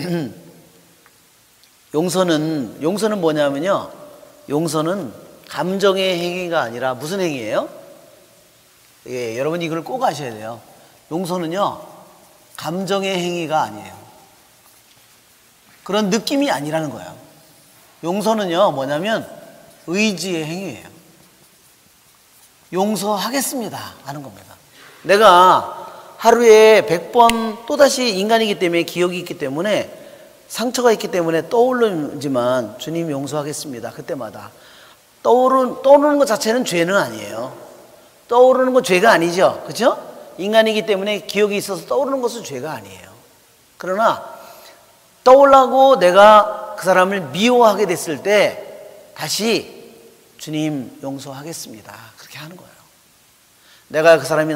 용서는 뭐냐면요, 용서는 감정의 행위가 아니라 무슨 행위예요? 예, 여러분이 이걸 꼭 아셔야 돼요. 용서는요, 감정의 행위가 아니에요. 그런 느낌이 아니라는 거예요. 용서는요, 뭐냐면 의지의 행위예요. 용서하겠습니다 하는 겁니다. 내가 하루에 100번 또다시 인간이기 때문에 기억이 있기 때문에 상처가 있기 때문에 떠오르지만 주님 용서하겠습니다. 그때마다 떠오르는 것 자체는 죄는 아니에요. 떠오르는 건 죄가 아니죠. 그렇죠? 인간이기 때문에 기억이 있어서 떠오르는 것은 죄가 아니에요. 그러나 떠올라고 내가 그 사람을 미워하게 됐을 때 다시 주님 용서하겠습니다 그렇게 하는 거예요. 내가 그 사람이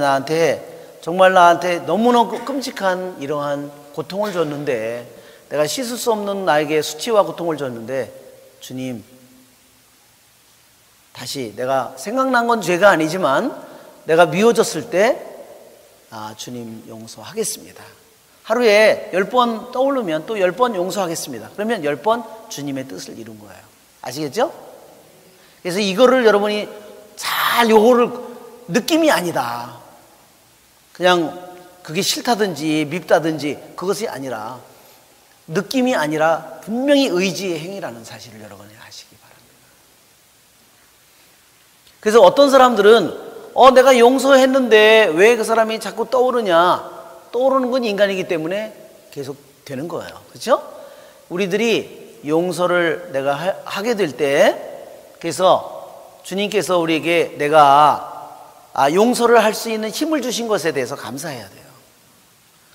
정말 나한테 너무너무 끔찍한 이러한 고통을 줬는데, 내가 씻을 수 없는 나에게 수치와 고통을 줬는데, 주님 다시 내가 생각난 건 죄가 아니지만 내가 미워졌을 때 주님 용서하겠습니다. 하루에 10번 떠오르면 또 10번 용서하겠습니다. 그러면 10번 주님의 뜻을 이룬 거예요. 아시겠죠? 그래서 이거를 여러분이 요거를 느낌이 아니다, 그냥 그게 싫다든지 밉다든지 그것이 아니라, 느낌이 아니라 분명히 의지의 행위라는 사실을 여러분이 아시기 바랍니다. 그래서 어떤 사람들은 내가 용서했는데 왜 그 사람이 자꾸 떠오르냐, 떠오르는 건 인간이기 때문에 계속 되는 거예요. 그렇죠? 우리들이 용서를 내가 하게 될 때, 그래서 주님께서 우리에게 내가 용서를 할 수 있는 힘을 주신 것에 대해서 감사해야 돼요.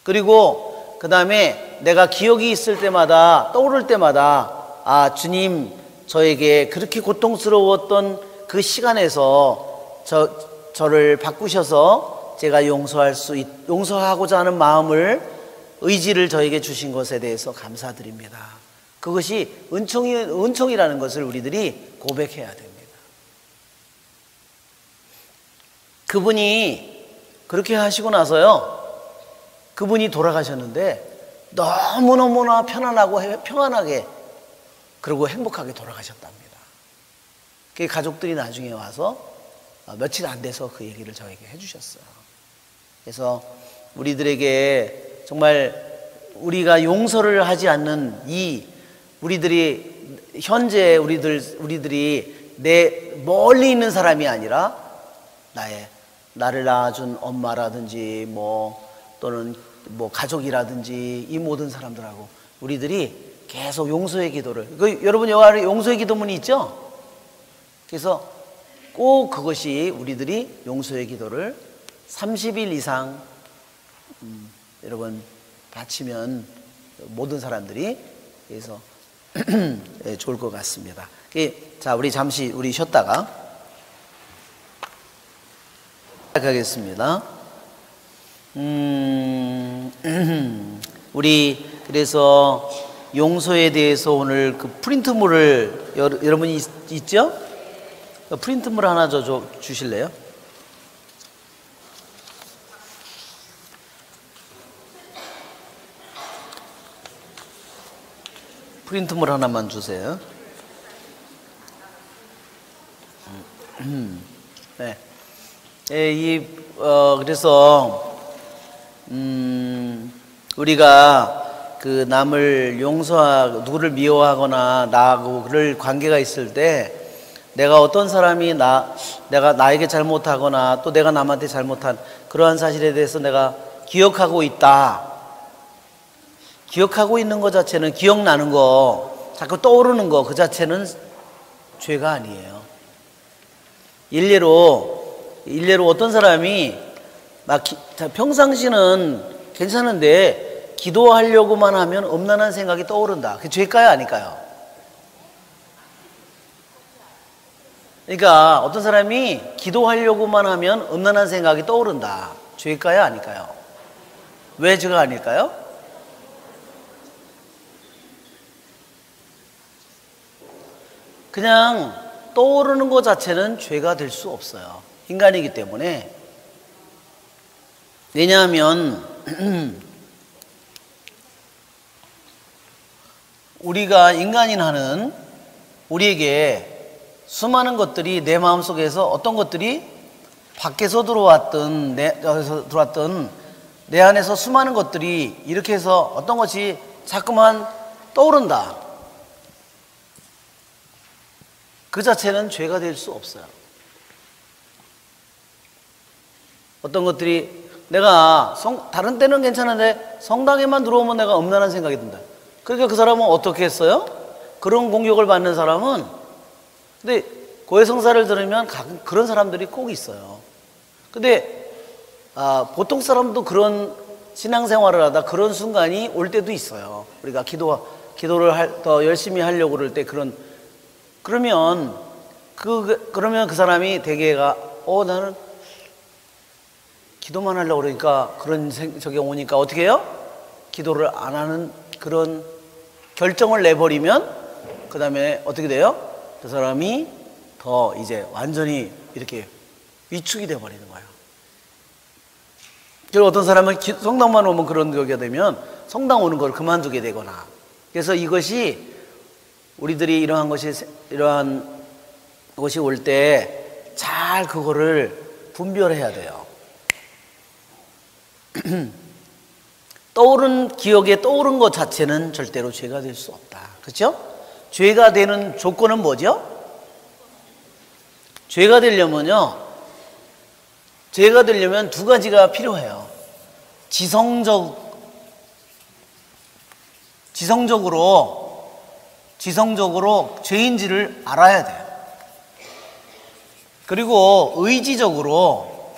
그리고 그 다음에 내가 기억이 있을 때마다, 떠오를 때마다 주님 저에게 그렇게 고통스러웠던 그 시간에서 저를 바꾸셔서 제가 용서하고자 하는 마음을, 의지를 저에게 주신 것에 대해서 감사드립니다. 그것이 은총이라는 것을 우리들이 고백해야 됩니다. 그분이 그렇게 하시고 나서요, 그분이 돌아가셨는데 너무너무나 편안하고 평안하게, 그리고 행복하게 돌아가셨답니다. 그 가족들이 나중에 와서 며칠 안 돼서 그 얘기를 저에게 해주셨어요. 그래서 우리들에게 정말 우리가 용서를 하지 않는 현재 우리들이 내 멀리 있는 사람이 아니라 나를 낳아준 엄마라든지 또는 가족이라든지 이 모든 사람들하고 우리들이 계속 용서의 기도를, 여러분 여기 안에 용서의 기도문이 있죠? 그래서 꼭 그것이 우리들이 용서의 기도를 30일 이상 여러분 바치면 모든 사람들이, 그래서 좋을 것 같습니다. 자, 우리 잠시 쉬었다가 시작하겠습니다. 우리 그래서 용서에 대해서 오늘 그 프린트물을 여러분이 있죠? 프린트물 하나 주실래요? 프린트물 하나만 주세요. 네. 그래서 우리가 그 남을 용서하고 누구를 미워하거나 나하고 그럴 관계가 있을 때, 내가 어떤 사람이 내가 나에게 잘못하거나 또 내가 남한테 잘못한 그러한 사실에 대해서 내가 기억하고 있다. 기억하고 있는 것 자체는, 기억나는 거, 자꾸 떠오르는 거, 그 자체는 죄가 아니에요. 일례로 어떤 사람이 평상시는 괜찮은데 기도하려고만 하면 음란한 생각이 떠오른다. 그게 죄일까요, 아닐까요? 그러니까 어떤 사람이 기도하려고만 하면 음란한 생각이 떠오른다. 죄일까요, 아닐까요? 왜 죄가 아닐까요? 그냥 떠오르는 것 자체는 죄가 될 수 없어요. 인간이기 때문에. 왜냐하면 우리가 인간인 하는 우리에게 수많은 것들이 내 마음속에서 어떤 것들이 밖에서 들어왔던 내 안에서 수많은 것들이 이렇게 해서 어떤 것이 자꾸만 떠오른다. 그 자체는 죄가 될 수 없어요. 어떤 것들이 내가 다른 때는 괜찮은데 성당에만 들어오면 내가 엄란한 생각이 든다. 그러니까 그 사람은 어떻게 했어요? 그런 공격을 받는 사람은, 근데 고해성사를 들으면 그런 사람들이 꼭 있어요. 근데 보통 사람도 그런 신앙생활을 하다 그런 순간이 올 때도 있어요. 우리가 기도를 더 열심히 하려고 그럴 때 그러면 그 사람이 대개가 나는 기도만 하려고 그러니까 그런 저게 오니까 어떻게 해요? 기도를 안 하는 그런 결정을 내버리면 그 다음에 어떻게 돼요? 그 사람이 더 이제 완전히 이렇게 위축이 돼버리는 거예요. 그리고 어떤 사람은 성당만 오면 그런 격이 되면 성당 오는 걸 그만두게 되거나, 그래서 이것이 우리들이 이러한 것이 올 때 잘 그거를 분별해야 돼요. 기억에 떠오른 것 자체는 절대로 죄가 될 수 없다. 그렇죠? 죄가 되는 조건은 뭐죠? 죄가 되려면 두 가지가 필요해요. 지성적으로 죄인지를 알아야 돼요. 그리고 의지적으로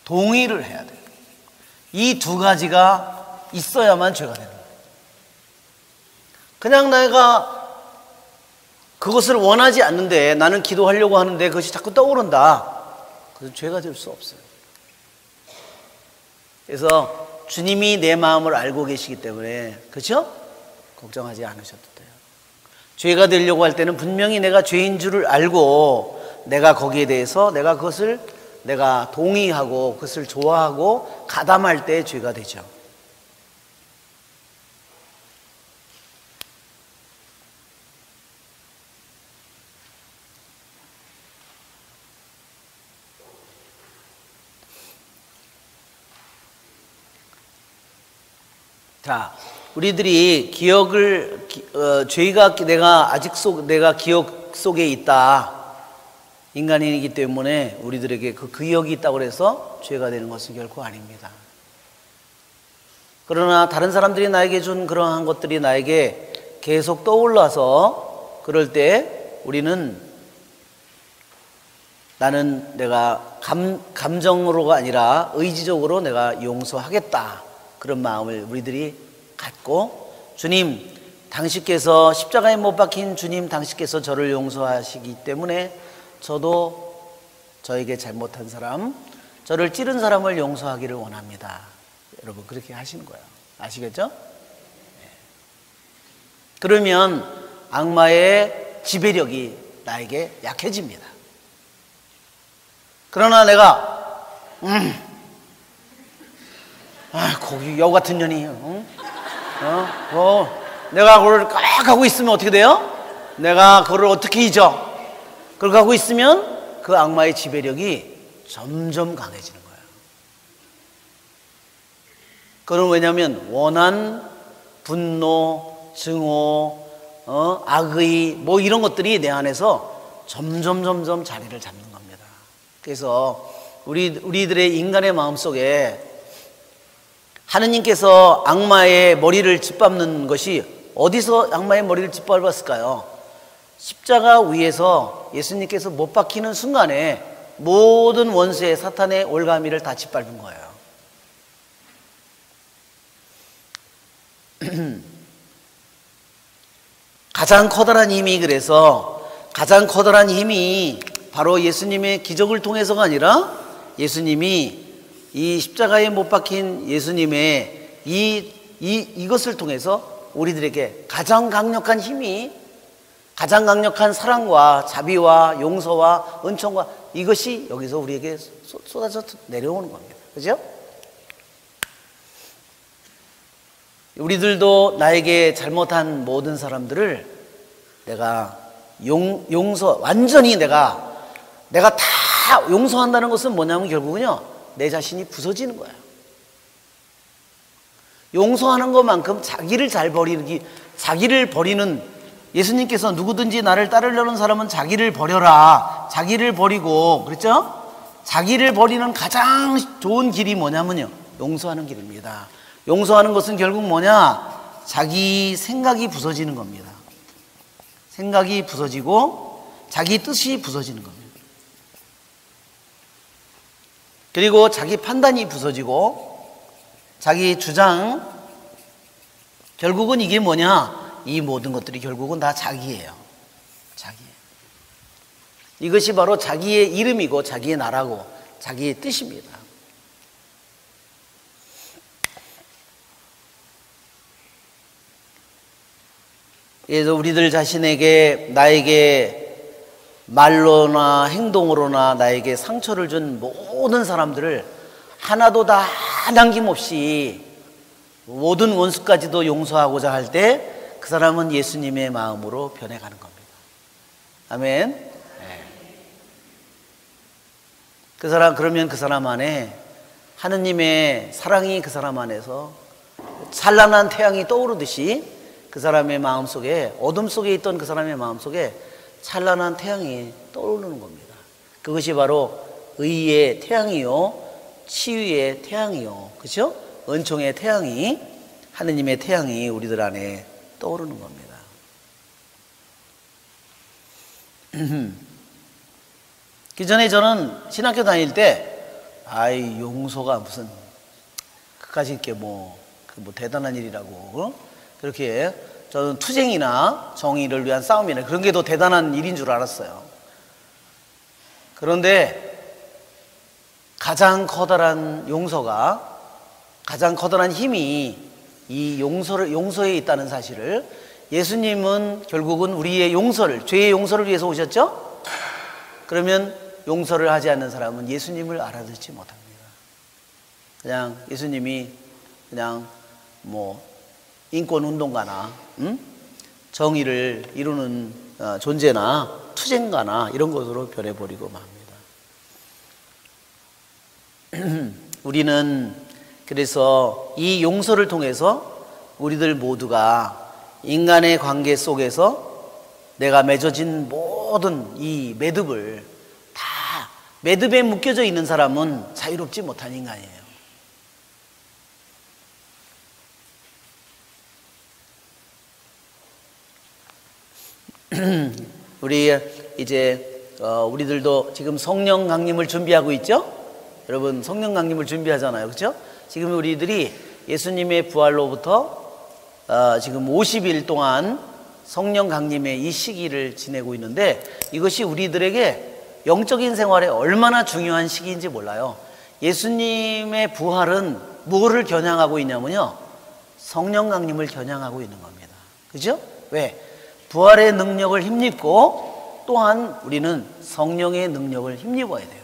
동의를 해야 돼요. 이 두 가지가 있어야만 죄가 되는 거예요. 그냥 내가 그것을 원하지 않는데 나는 기도하려고 하는데 그것이 자꾸 떠오른다. 그래서 죄가 될 수 없어요. 그래서 주님이 내 마음을 알고 계시기 때문에, 그렇죠? 걱정하지 않으셔도 돼요. 죄가 되려고 할 때는 분명히 내가 죄인 줄을 알고 내가 거기에 대해서 내가 동의하고 그것을 좋아하고 가담할 때 죄가 되죠. 자, 우리들이 죄가 내가 기억 속에 있다. 인간이기 때문에 우리들에게 그 기억이 있다고 해서 죄가 되는 것은 결코 아닙니다. 그러나 다른 사람들이 나에게 준 그러한 것들이 나에게 계속 떠올라서 그럴 때 나는 내가 감정으로가 아니라 의지적으로 내가 용서하겠다. 그런 마음을 우리들이 갖고, 주님, 당신께서 십자가에 못 박힌 주님, 당신께서 저를 용서하시기 때문에 저도 저에게 잘못한 사람, 저를 찌른 사람을 용서하기를 원합니다. 여러분, 그렇게 하시는 거예요. 아시겠죠? 네. 그러면 악마의 지배력이 나에게 약해집니다. 그러나 내가 거기 여우 같은 년이 내가 그걸 꽉 하고 있으면 어떻게 돼요? 내가 그걸 어떻게 잊어? 그걸 하고 있으면 그 악마의 지배력이 점점 강해지는 거예요. 그건 왜냐하면 원한, 분노, 증오, 악의 이런 것들이 내 안에서 점점 자리를 잡는 겁니다. 그래서 우리들의 인간의 마음속에 하느님께서 악마의 머리를 짓밟는 것이 어디서 악마의 머리를 짓밟았을까요? 십자가 위에서 예수님께서 못 박히는 순간에 모든 원수의 사탄의 올가미를 다 짓밟은 거예요. 가장 커다란 힘이 바로 예수님의 기적을 통해서가 아니라 예수님이 이 십자가에 못 박힌 예수님의 이것을 통해서 우리들에게 가장 강력한 사랑과 자비와 용서와 은총과 이것이 여기서 우리에게 쏟아져 내려오는 겁니다. 그죠? 우리들도 나에게 잘못한 모든 사람들을 내가 완전히 내가 다 용서한다는 것은 뭐냐면 결국은요, 내 자신이 부서지는 거예요. 용서하는 것만큼 자기를 버리는, 예수님께서 누구든지 나를 따르려는 사람은 자기를 버려라, 자기를 버리고, 그렇죠? 자기를 버리는 가장 좋은 길이 뭐냐면요, 용서하는 길입니다. 용서하는 것은 결국 뭐냐? 자기 생각이 부서지는 겁니다. 생각이 부서지고 자기 뜻이 부서지는 겁니다. 그리고 자기 판단이 부서지고 자기 주장, 결국은 이게 뭐냐? 이 모든 것들이 결국은 다 자기예요. 자기예요. 이것이 바로 자기의 이름이고 자기의 나라고 자기의 뜻입니다. 그래서 우리들 자신에게, 나에게 말로나 행동으로나 나에게 상처를 준 모든 사람들을 하나도 다 남김없이 모든 원수까지도 용서하고자 할 때 그 사람은 예수님의 마음으로 변해가는 겁니다. 아멘. 네. 그러면 그 사람 안에 하느님의 사랑이 그 사람 안에서 찬란한 태양이 떠오르듯이 그 사람의 마음속에, 어둠 속에 있던 그 사람의 마음속에 찬란한 태양이 떠오르는 겁니다. 그것이 바로 의의 태양이요, 치유의 태양이요, 그렇죠? 은총의 태양이, 하느님의 태양이 우리들 안에 떠오르는 겁니다. 그 전에 저는 신학교 다닐 때, 용서가 무슨 그까짓 게 뭐 대단한 일이라고, 그렇게 저는 투쟁이나 정의를 위한 싸움이나 그런 게 더 대단한 일인 줄 알았어요. 그런데 가장 커다란 용서가, 가장 커다란 힘이 이 용서에 있다는 사실을, 예수님은 결국은 우리의 용서를, 죄의 용서를 위해서 오셨죠? 그러면 용서를 하지 않는 사람은 예수님을 알아듣지 못합니다. 그냥 예수님이 그냥 인권운동가나 정의를 이루는 존재나 투쟁가나 이런 것으로 변해버리고 맙니다. 우리는 그래서 이 용서를 통해서 우리들 모두가 인간의 관계 속에서 내가 맺어진 모든 이 매듭을 다, 매듭에 묶여져 있는 사람은 자유롭지 못한 인간이에요. 우리 이제 우리들도 지금 성령 강림을 준비하고 있죠? 여러분 성령 강림을 준비하잖아요, 그렇죠? 지금 우리들이 예수님의 부활로부터 지금 50일 동안 성령 강림의 이 시기를 지내고 있는데, 이것이 우리들에게 영적인 생활에 얼마나 중요한 시기인지 몰라요. 예수님의 부활은 무엇을 겨냥하고 있냐면요, 성령 강림을 겨냥하고 있는 겁니다. 그죠? 왜? 부활의 능력을 힘입고 또한 우리는 성령의 능력을 힘입어야 돼요.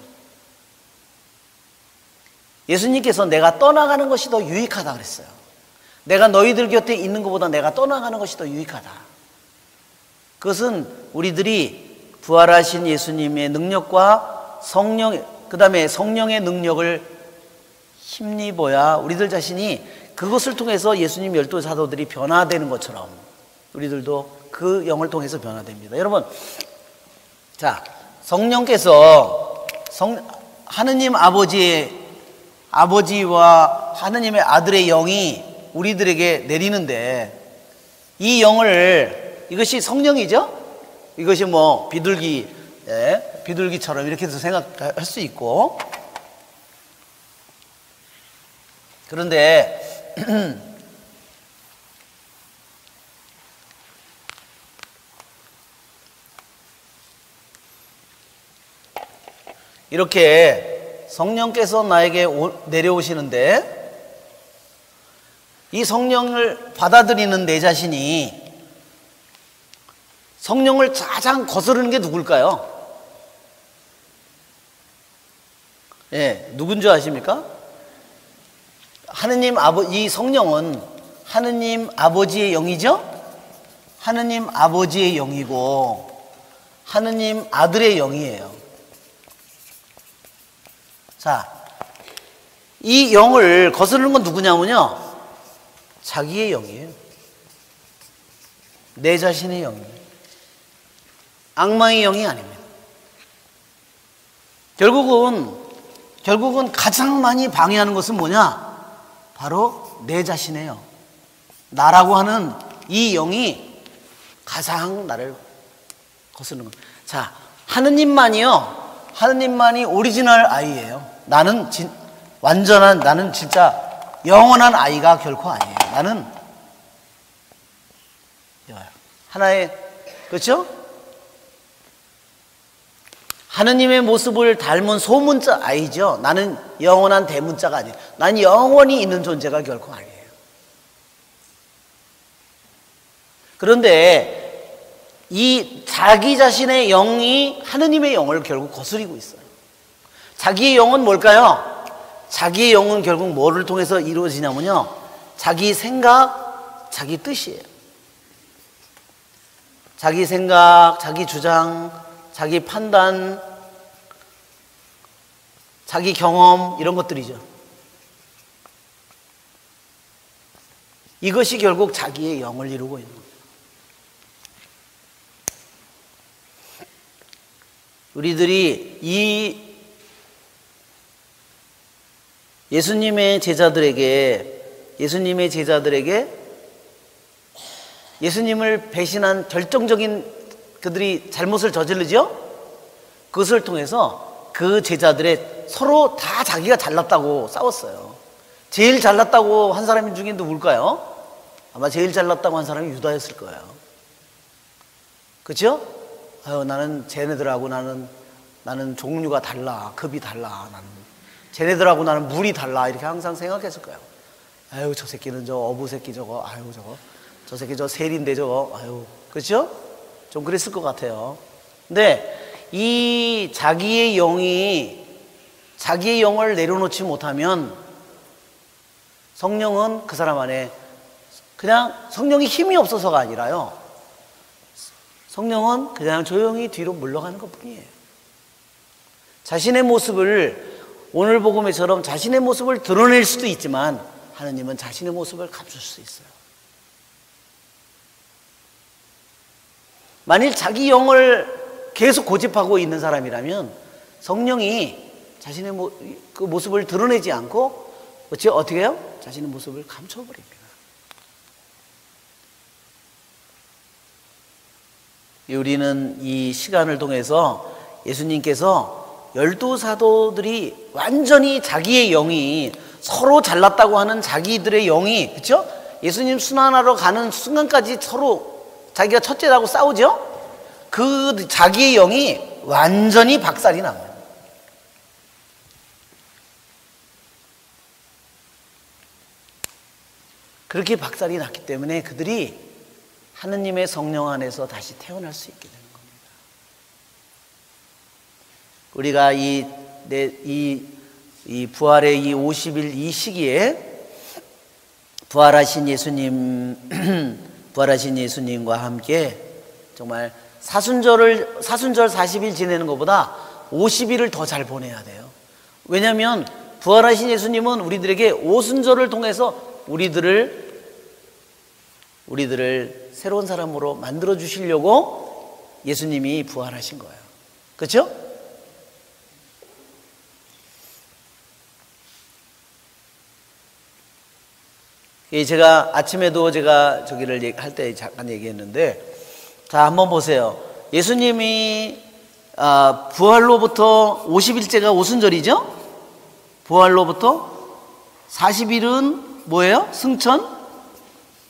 예수님께서 내가 떠나가는 것이 더 유익하다 그랬어요. 내가 너희들 곁에 있는 것보다 내가 떠나가는 것이 더 유익하다. 그것은 우리들이 부활하신 예수님의 능력과 그 다음에 성령의 능력을 힘입어야 우리들 자신이 그것을 통해서 예수님 12 사도들이 변화되는 것처럼 우리들도 그 영을 통해서 변화됩니다. 여러분, 자, 성령께서 하느님 아버지와 하느님의 아들의 영이 우리들에게 내리는데, 이 영을, 이것이 성령이죠? 이것이 비둘기처럼 이렇게 해서 생각할 수 있고, 그런데 이렇게 성령께서 나에게 내려오시는데, 이 성령을 받아들이는 내 자신이 성령을 가장 거스르는 게 누굴까요? 누군 줄 아십니까? 이 성령은 하느님 아버지의 영이죠? 하느님 아버지의 영이고 하느님 아들의 영이에요. 자, 이 영을 거스르는 건 누구냐면요, 자기의 영이에요. 내 자신의 영이에요. 악마의 영이 아닙니다. 결국은 가장 많이 방해하는 것은 뭐냐? 바로 내 자신의 영. 나라고 하는 이 영이 가장 나를 거스르는 거예요. 자, 하느님만이 오리지널 아이예요. 나는 진짜 영원한 아이가 결코 아니에요. 나는 하나의, 그렇죠? 하느님의 모습을 닮은 소문자 아이죠. 나는 영원한 대문자가 아니에요. 난 영원히 있는 존재가 결코 아니에요. 그런데 이 자기 자신의 영이 하느님의 영을 결국 거스리고 있어요. 자기의 영은 뭘까요? 자기의 영은 결국 뭐를 통해서 이루어지냐면요, 자기 생각, 자기 뜻이에요. 자기 생각, 자기 주장, 자기 판단, 자기 경험, 이런 것들이죠. 이것이 결국 자기의 영을 이루고 있는 겁니다. 우리들이 이 예수님의 제자들에게 예수님을 배신한 결정적인 그들이 잘못을 저지르죠? 그것을 통해서 그 제자들의 서로 다 자기가 잘났다고 싸웠어요. 제일 잘났다고 한 사람이 중에 누굴까요? 아마 제일 잘났다고 한 사람이 유다였을 거예요. 그렇죠? 아유, 나는 쟤네들하고 나는 종류가 달라, 급이 달라, 나는 쟤네들하고 나는 물이 달라, 이렇게 항상 생각했을 거예요. 아유, 저 새끼는 저 어부 새끼 저거, 아유 저 새끼 저 세리인데 저거, 아유, 그렇죠? 좀 그랬을 것 같아요. 근데 이 자기의 영을 내려놓지 못하면 성령은 그 사람 안에, 그냥 성령이 힘이 없어서가 아니라요, 성령은 그냥 조용히 뒤로 물러가는 것 뿐이에요. 자신의 모습을, 오늘 복음에처럼 자신의 모습을 드러낼 수도 있지만 하느님은 자신의 모습을 감출 수 있어요. 만일 자기 영을 계속 고집하고 있는 사람이라면 성령이 자신의 그 모습을 드러내지 않고 어떻게 해요? 자신의 모습을 감춰버립니다. 우리는 이 시간을 통해서 예수님께서 12사도들이 완전히 자기의 영이, 서로 잘났다고 하는 자기들의 영이, 그렇죠? 예수님 순환하러 가는 순간까지 서로 자기가 첫째라고 싸우죠? 그 자기의 영이 완전히 박살이 납니다. 그렇게 박살이 났기 때문에 그들이 하느님의 성령 안에서 다시 태어날 수 있게 되는 겁니다. 우리가 이 부활의 이 50일 이 시기에 부활하신 예수님과 함께 정말 사순절 40일 지내는 것보다 50일을 더 잘 보내야 돼요. 왜냐하면 부활하신 예수님은 우리들에게 오순절을 통해서 우리들을 새로운 사람으로 만들어 주시려고 예수님이 부활하신 거예요. 그렇죠? 제가 아침에도 저기를 할 때 잠깐 얘기했는데, 자, 한번 보세요. 예수님이 부활로부터 50일째가 오순절이죠? 부활로부터 40일은 뭐예요? 승천.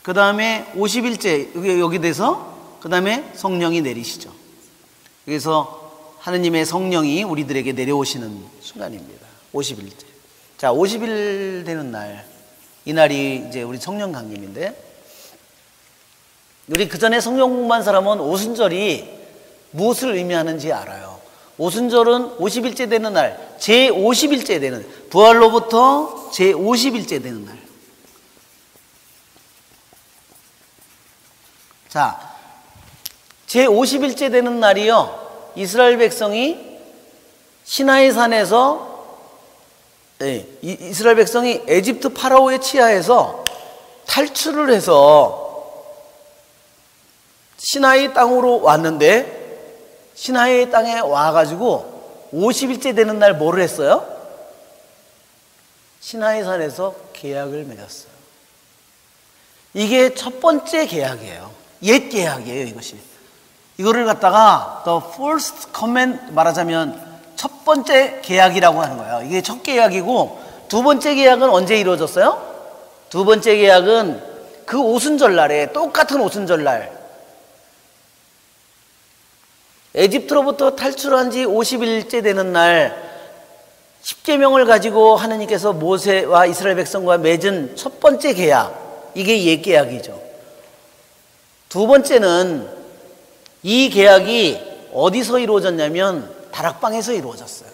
그 다음에 50일째 여기 돼서 그 다음에 성령이 내리시죠. 그래서 하느님의 성령이 우리들에게 내려오시는 순간입니다. 50일째. 자, 50일 되는 날, 이날이 이제 우리 성령 강림인데, 우리 그 전에 성령 공부한 사람은 오순절이 무엇을 의미하는지 알아요. 오순절은 50일째 되는 날, 제50일째 되는, 부활로부터 제50일째 되는 날. 자, 제 50일째 되는 날이요, 이스라엘 백성이 시나이 산에서, 이스라엘 백성이 에집트 파라오의 치하에서 탈출을 해서 시나이 땅으로 왔는데, 시나이 땅에 와가지고 50일째 되는 날 뭐를 했어요? 시나이 산에서 계약을 맺었어요. 이게 첫 번째 계약이에요. 옛 계약이에요, 이것이. 이거를 갖다가 the first command, 말하자면 첫 번째 계약이라고 하는 거예요. 이게 첫 계약이고, 두 번째 계약은 언제 이루어졌어요? 두 번째 계약은 그 오순절날에, 똑같은 오순절날, 에집트로부터 탈출한 지 50일째 되는 날, 십계명을 가지고 하느님께서 모세와 이스라엘 백성과 맺은 첫 번째 계약, 이게 옛 계약이죠. 두 번째는 이 계약이 어디서 이루어졌냐면 다락방에서 이루어졌어요.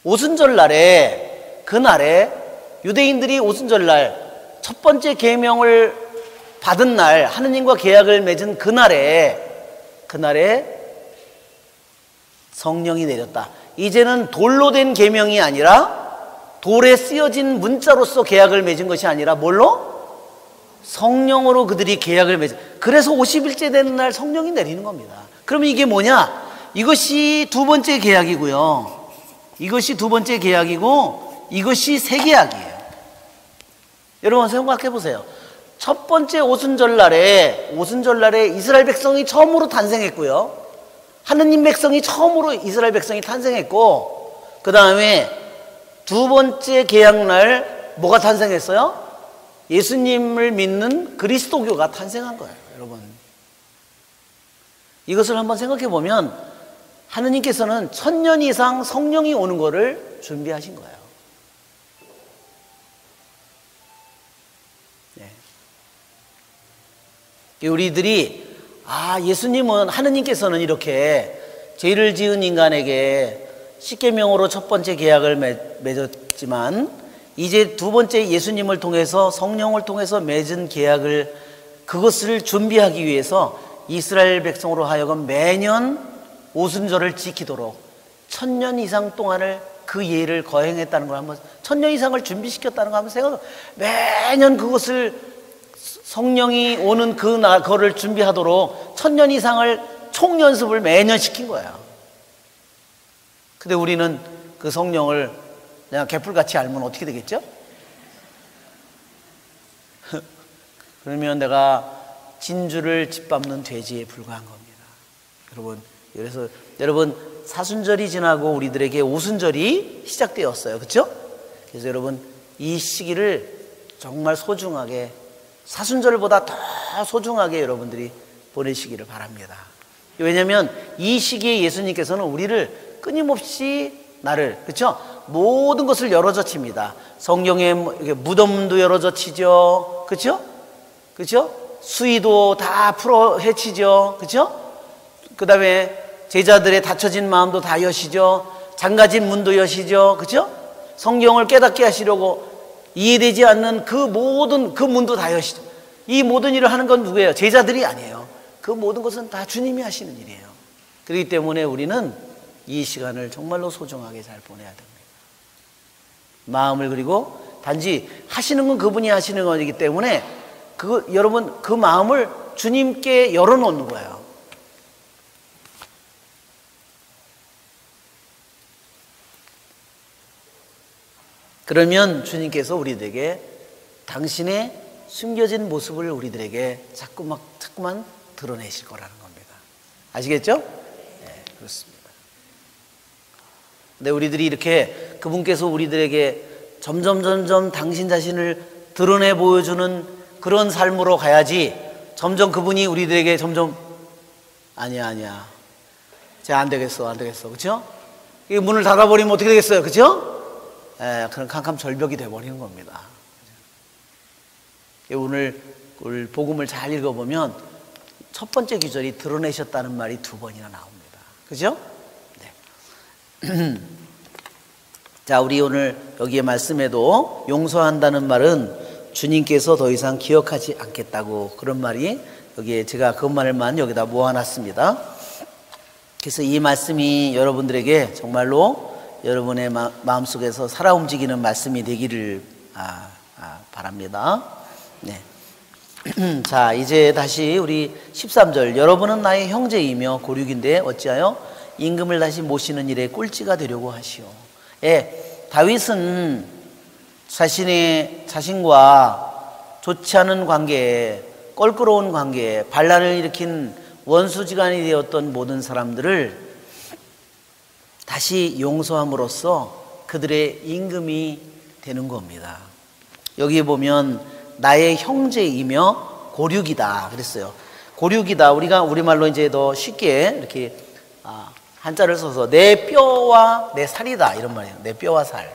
오순절날에, 그날에 유대인들이 오순절날 첫 번째 계명을 받은 날, 하느님과 계약을 맺은 그날에 성령이 내렸다. 이제는 돌로 된 계명이 아니라, 돌에 쓰여진 문자로서 계약을 맺은 것이 아니라 뭘로? 성령으로 그들이 계약을 맺은. 그래서 50일째 되는 날 성령이 내리는 겁니다. 그러면 이게 뭐냐? 이것이 두 번째 계약이고요, 이것이 두 번째 계약이고, 이것이 새 계약이에요. 여러분 생각해 보세요. 첫 번째 오순절날에 이스라엘 백성이 처음으로 탄생했고요, 하느님 백성이 처음으로 이스라엘 백성이 탄생했고, 그 다음에 두 번째 계약날 뭐가 탄생했어요? 예수님을 믿는 그리스도교가 탄생한 거예요. 여러분, 이것을 한번 생각해 보면 하느님께서는 1000년 이상 성령이 오는 거를 준비하신 거예요. 우리들이 예수님은, 하느님께서는 이렇게 죄를 지은 인간에게 십계명으로 첫 번째 계약을 맺었지만, 이제 두 번째 예수님을 통해서, 성령을 통해서 맺은 계약을, 그것을 준비하기 위해서 이스라엘 백성으로 하여금 매년 오순절을 지키도록 1000년 이상 동안을 그 예를 거행했다는 걸 한번, 1000년 이상을 준비시켰다는 거 한번 생각해. 매년 그것을, 성령이 오는 그거를 준비하도록 1000년 이상을 총연습을 매년 시킨 거예요. 근데 우리는 그 성령을 그냥 개풀같이 알면 어떻게 되겠죠? 그러면 내가 진주를 짓밟는 돼지에 불과한 겁니다. 여러분, 그래서 여러분, 사순절이 지나고 우리들에게 오순절이 시작되었어요. 그렇죠? 그래서 여러분, 이 시기를 정말 소중하게, 사순절보다 더 소중하게 여러분들이 보내시기를 바랍니다. 왜냐하면 이 시기에 예수님께서는 우리를 끊임없이 나를, 그렇죠? 모든 것을 열어젖힙니다. 성경의 무덤도 열어젖히죠, 그렇죠? 그렇죠? 수위도 다 풀어 헤치죠, 그렇죠? 그 다음에 제자들의 닫혀진 마음도 다 여시죠. 잠가진 문도 여시죠, 그렇죠? 성경을 깨닫게 하시려고 이해되지 않는 그 모든 그 문도 다 여시죠. 이 모든 일을 하는 건 누구예요? 제자들이 아니에요. 그 모든 것은 다 주님이 하시는 일이에요. 그렇기 때문에 우리는 이 시간을 정말로 소중하게 잘 보내야 됩니다. 마음을, 그리고 단지 하시는 건 그분이 하시는 거기 때문에 여러분, 그 마음을 주님께 열어놓는 거예요. 그러면 주님께서 우리들에게 당신의 숨겨진 모습을 우리들에게 자꾸만 드러내실 거라는 겁니다. 아시겠죠? 네, 그렇습니다. 근데 우리들이 이렇게 그분께서 우리들에게 점점 당신 자신을 드러내 보여주는 그런 삶으로 가야지, 점점 그분이 우리들에게 점점 아니야 쟤 안 되겠어 그렇죠? 이 문을 닫아버리면 어떻게 되겠어요, 그렇죠? 그런 캄캄 절벽이 되어버리는 겁니다. 오늘 복음을 잘 읽어보면 첫 번째 구절이 드러내셨다는 말이 2번이나 나옵니다. 그죠? 네. 자, 우리 오늘 여기에 말씀에도 용서한다는 말은 주님께서 더 이상 기억하지 않겠다고 그런 말이 여기에 제가 그것만을만 여기다 모아놨습니다. 그래서 이 말씀이 여러분들에게 정말로 여러분의 마음속에서 살아 움직이는 말씀이 되기를 바랍니다. 네. 자, 이제 다시 우리 13절. 여러분은 나의 형제이며 고륙인데 어찌하여 임금을 다시 모시는 일에 꼴찌가 되려고 하시오. 예, 다윗은 자신과 좋지 않은 관계에, 껄끄러운 관계에 반란을 일으킨 원수지간이 되었던 모든 사람들을 다시 용서함으로써 그들의 임금이 되는 겁니다. 여기 보면 나의 형제이며 고륙이다 그랬어요. 고륙이다. 우리가 우리말로 이제 더 쉽게 이렇게 한자를 써서 내 뼈와 내 살이다 이런 말이에요. 내 뼈와 살.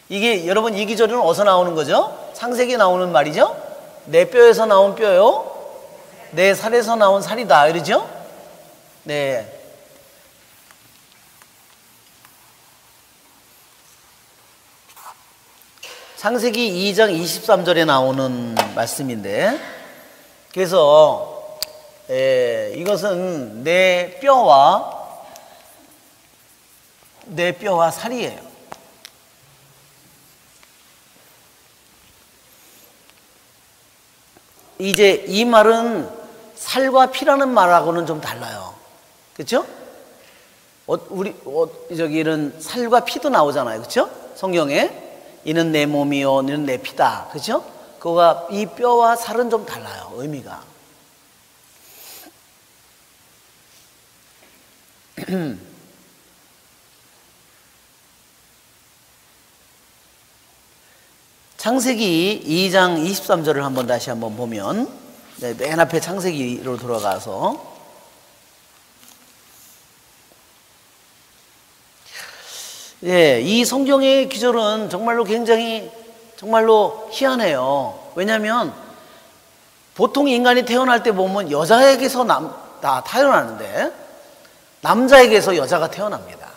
이게 여러분 이 기절은 어디서 나오는 거죠? 창세기에 나오는 말이죠? 내 뼈에서 나온 뼈요, 내 살에서 나온 살이다 이러죠? 네. 창세기 2장 23절에 나오는 말씀인데, 그래서 이것은 내 뼈와 살이에요. 이제 이 말은 살과 피라는 말하고는 좀 달라요. 그렇죠? 이런 살과 피도 나오잖아요. 그렇죠? 성경에 이는 내 몸이요 이는 내 피다. 그렇죠? 그거가 이 뼈와 살은 좀 달라요. 의미가. 창세기 2장 23절을 한번 다시 한번 보면, 네, 맨 앞에 창세기로 돌아가서 예, 이 성경의 기절은 정말로 굉장히 정말로 희한해요. 왜냐하면 보통 인간이 태어날 때 보면 여자에게서 다 태어나는데 남자에게서 여자가 태어납니다.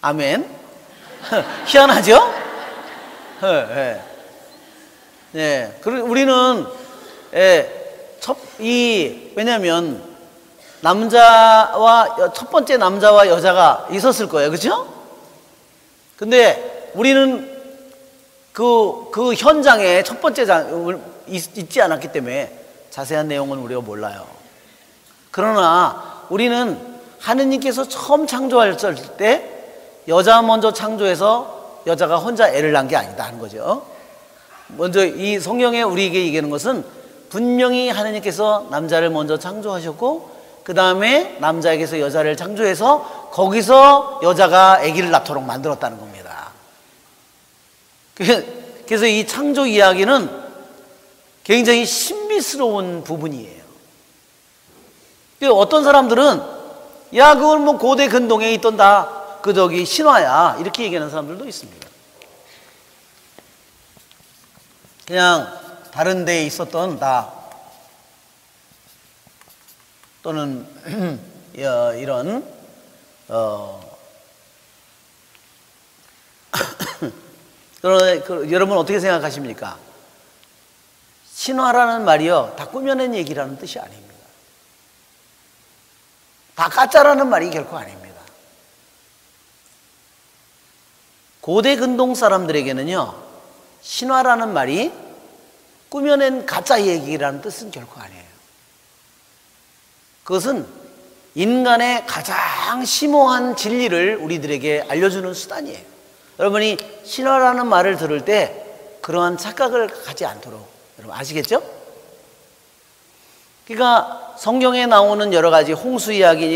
아멘. 희한하죠? 네, 네. 그리고 우리는 왜냐하면 첫 번째 남자와 여자가 있었을 거예요, 그렇죠? 근데 우리는 그 현장에 첫 번째 장을 있지 않았기 때문에 자세한 내용은 우리가 몰라요. 그러나 우리는 하느님께서 처음 창조하셨을 때 여자 먼저 창조해서 여자가 혼자 애를 낳은 게 아니다 하는 거죠. 먼저 이 성경에 우리에게 얘기하는 것은 분명히 하느님께서 남자를 먼저 창조하셨고 그 다음에 남자에게서 여자를 창조해서 거기서 여자가 아기를 낳도록 만들었다는 겁니다. 그래서 이 창조 이야기는 굉장히 신비스러운 부분이에요. 어떤 사람들은 야 그건 뭐 고대 근동에 있던 다 신화야 이렇게 얘기하는 사람들도 있습니다. 그냥 다른 데에 있었던 또는 이런 여러분 어떻게 생각하십니까? 신화라는 말이요 다 꾸며낸 얘기라는 뜻이 아닙니다. 다 가짜라는 말이 결코 아닙니다. 고대 근동 사람들에게는요 신화라는 말이 꾸며낸 가짜 얘기라는 뜻은 결코 아니에요. 그것은 인간의 가장 심오한 진리를 우리들에게 알려주는 수단이에요. 여러분이 신화라는 말을 들을 때 그러한 착각을 갖지 않도록 여러분 아시겠죠? 그러니까 성경에 나오는 여러 가지 홍수 이야기니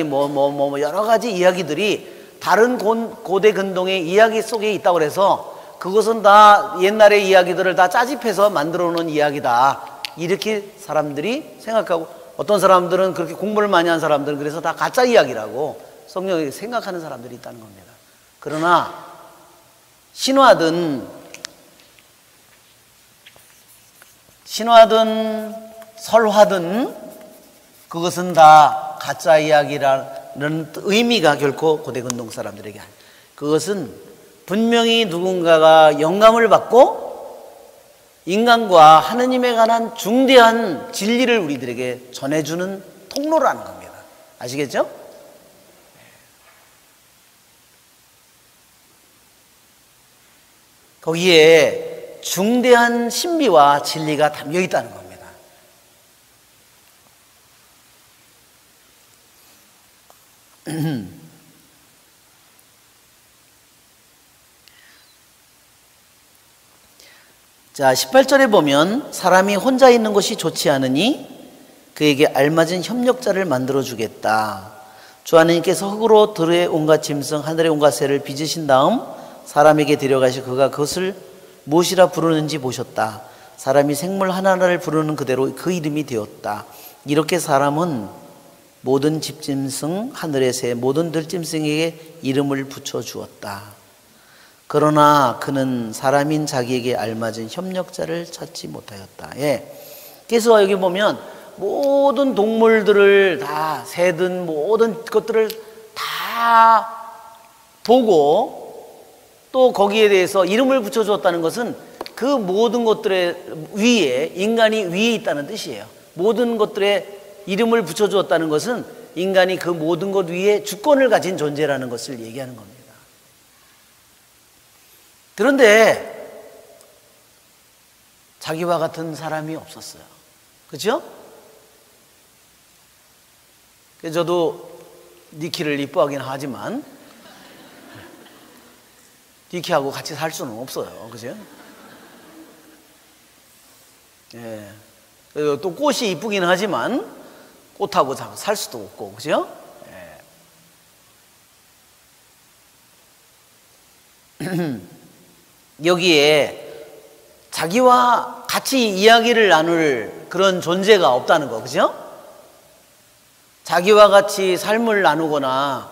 여러 가지 이야기들이 다른 고대 근동의 이야기 속에 있다고 해서 그것은 다 옛날의 이야기들을 다 짜집해서 만들어 놓은 이야기다 이렇게 사람들이 생각하고, 어떤 사람들은 그렇게 공부를 많이 한 사람들은 그래서 다 가짜 이야기라고 성경에 생각하는 사람들이 있다는 겁니다. 그러나 신화든 설화든 그것은 다 가짜 이야기라는 의미가 결코 고대 근동 사람들에게 아니에요. 그것은 분명히 누군가가 영감을 받고 인간과 하느님에 관한 중대한 진리를 우리들에게 전해주는 통로라는 겁니다. 아시겠죠? 거기에 중대한 신비와 진리가 담겨 있다는 겁니다. 자, 18절에 보면 사람이 혼자 있는 것이 좋지 않으니 그에게 알맞은 협력자를 만들어 주겠다. 주 하나님께서 흙으로 들의 온갖 짐승 하늘의 온갖 새를 빚으신 다음 사람에게 데려가시 그가 그것을 무엇이라 부르는지 보셨다. 사람이 생물 하나하나를 부르는 그대로 그 이름이 되었다. 이렇게 사람은 모든 집짐승 하늘의 새 모든 들짐승에게 이름을 붙여 주었다. 그러나 그는 사람인 자기에게 알맞은 협력자를 찾지 못하였다. 예. 그래서 여기 보면 모든 동물들을 다 새든 모든 것들을 다 보고 또 거기에 대해서 이름을 붙여주었다는 것은 그 모든 것들의 위에 인간이 위에 있다는 뜻이에요. 모든 것들의 이름을 붙여주었다는 것은 인간이 그 모든 것 위에 주권을 가진 존재라는 것을 얘기하는 겁니다. 그런데 자기와 같은 사람이 없었어요. 그렇죠? 그래서 저도 니키를 이뻐하긴 하지만 니키하고 같이 살 수는 없어요. 그죠? 예. 또 꽃이 이쁘긴 하지만 꽃하고 살 수도 없고, 그죠? 예. 여기에 자기와 같이 이야기를 나눌 그런 존재가 없다는 거, 그죠? 자기와 같이 삶을 나누거나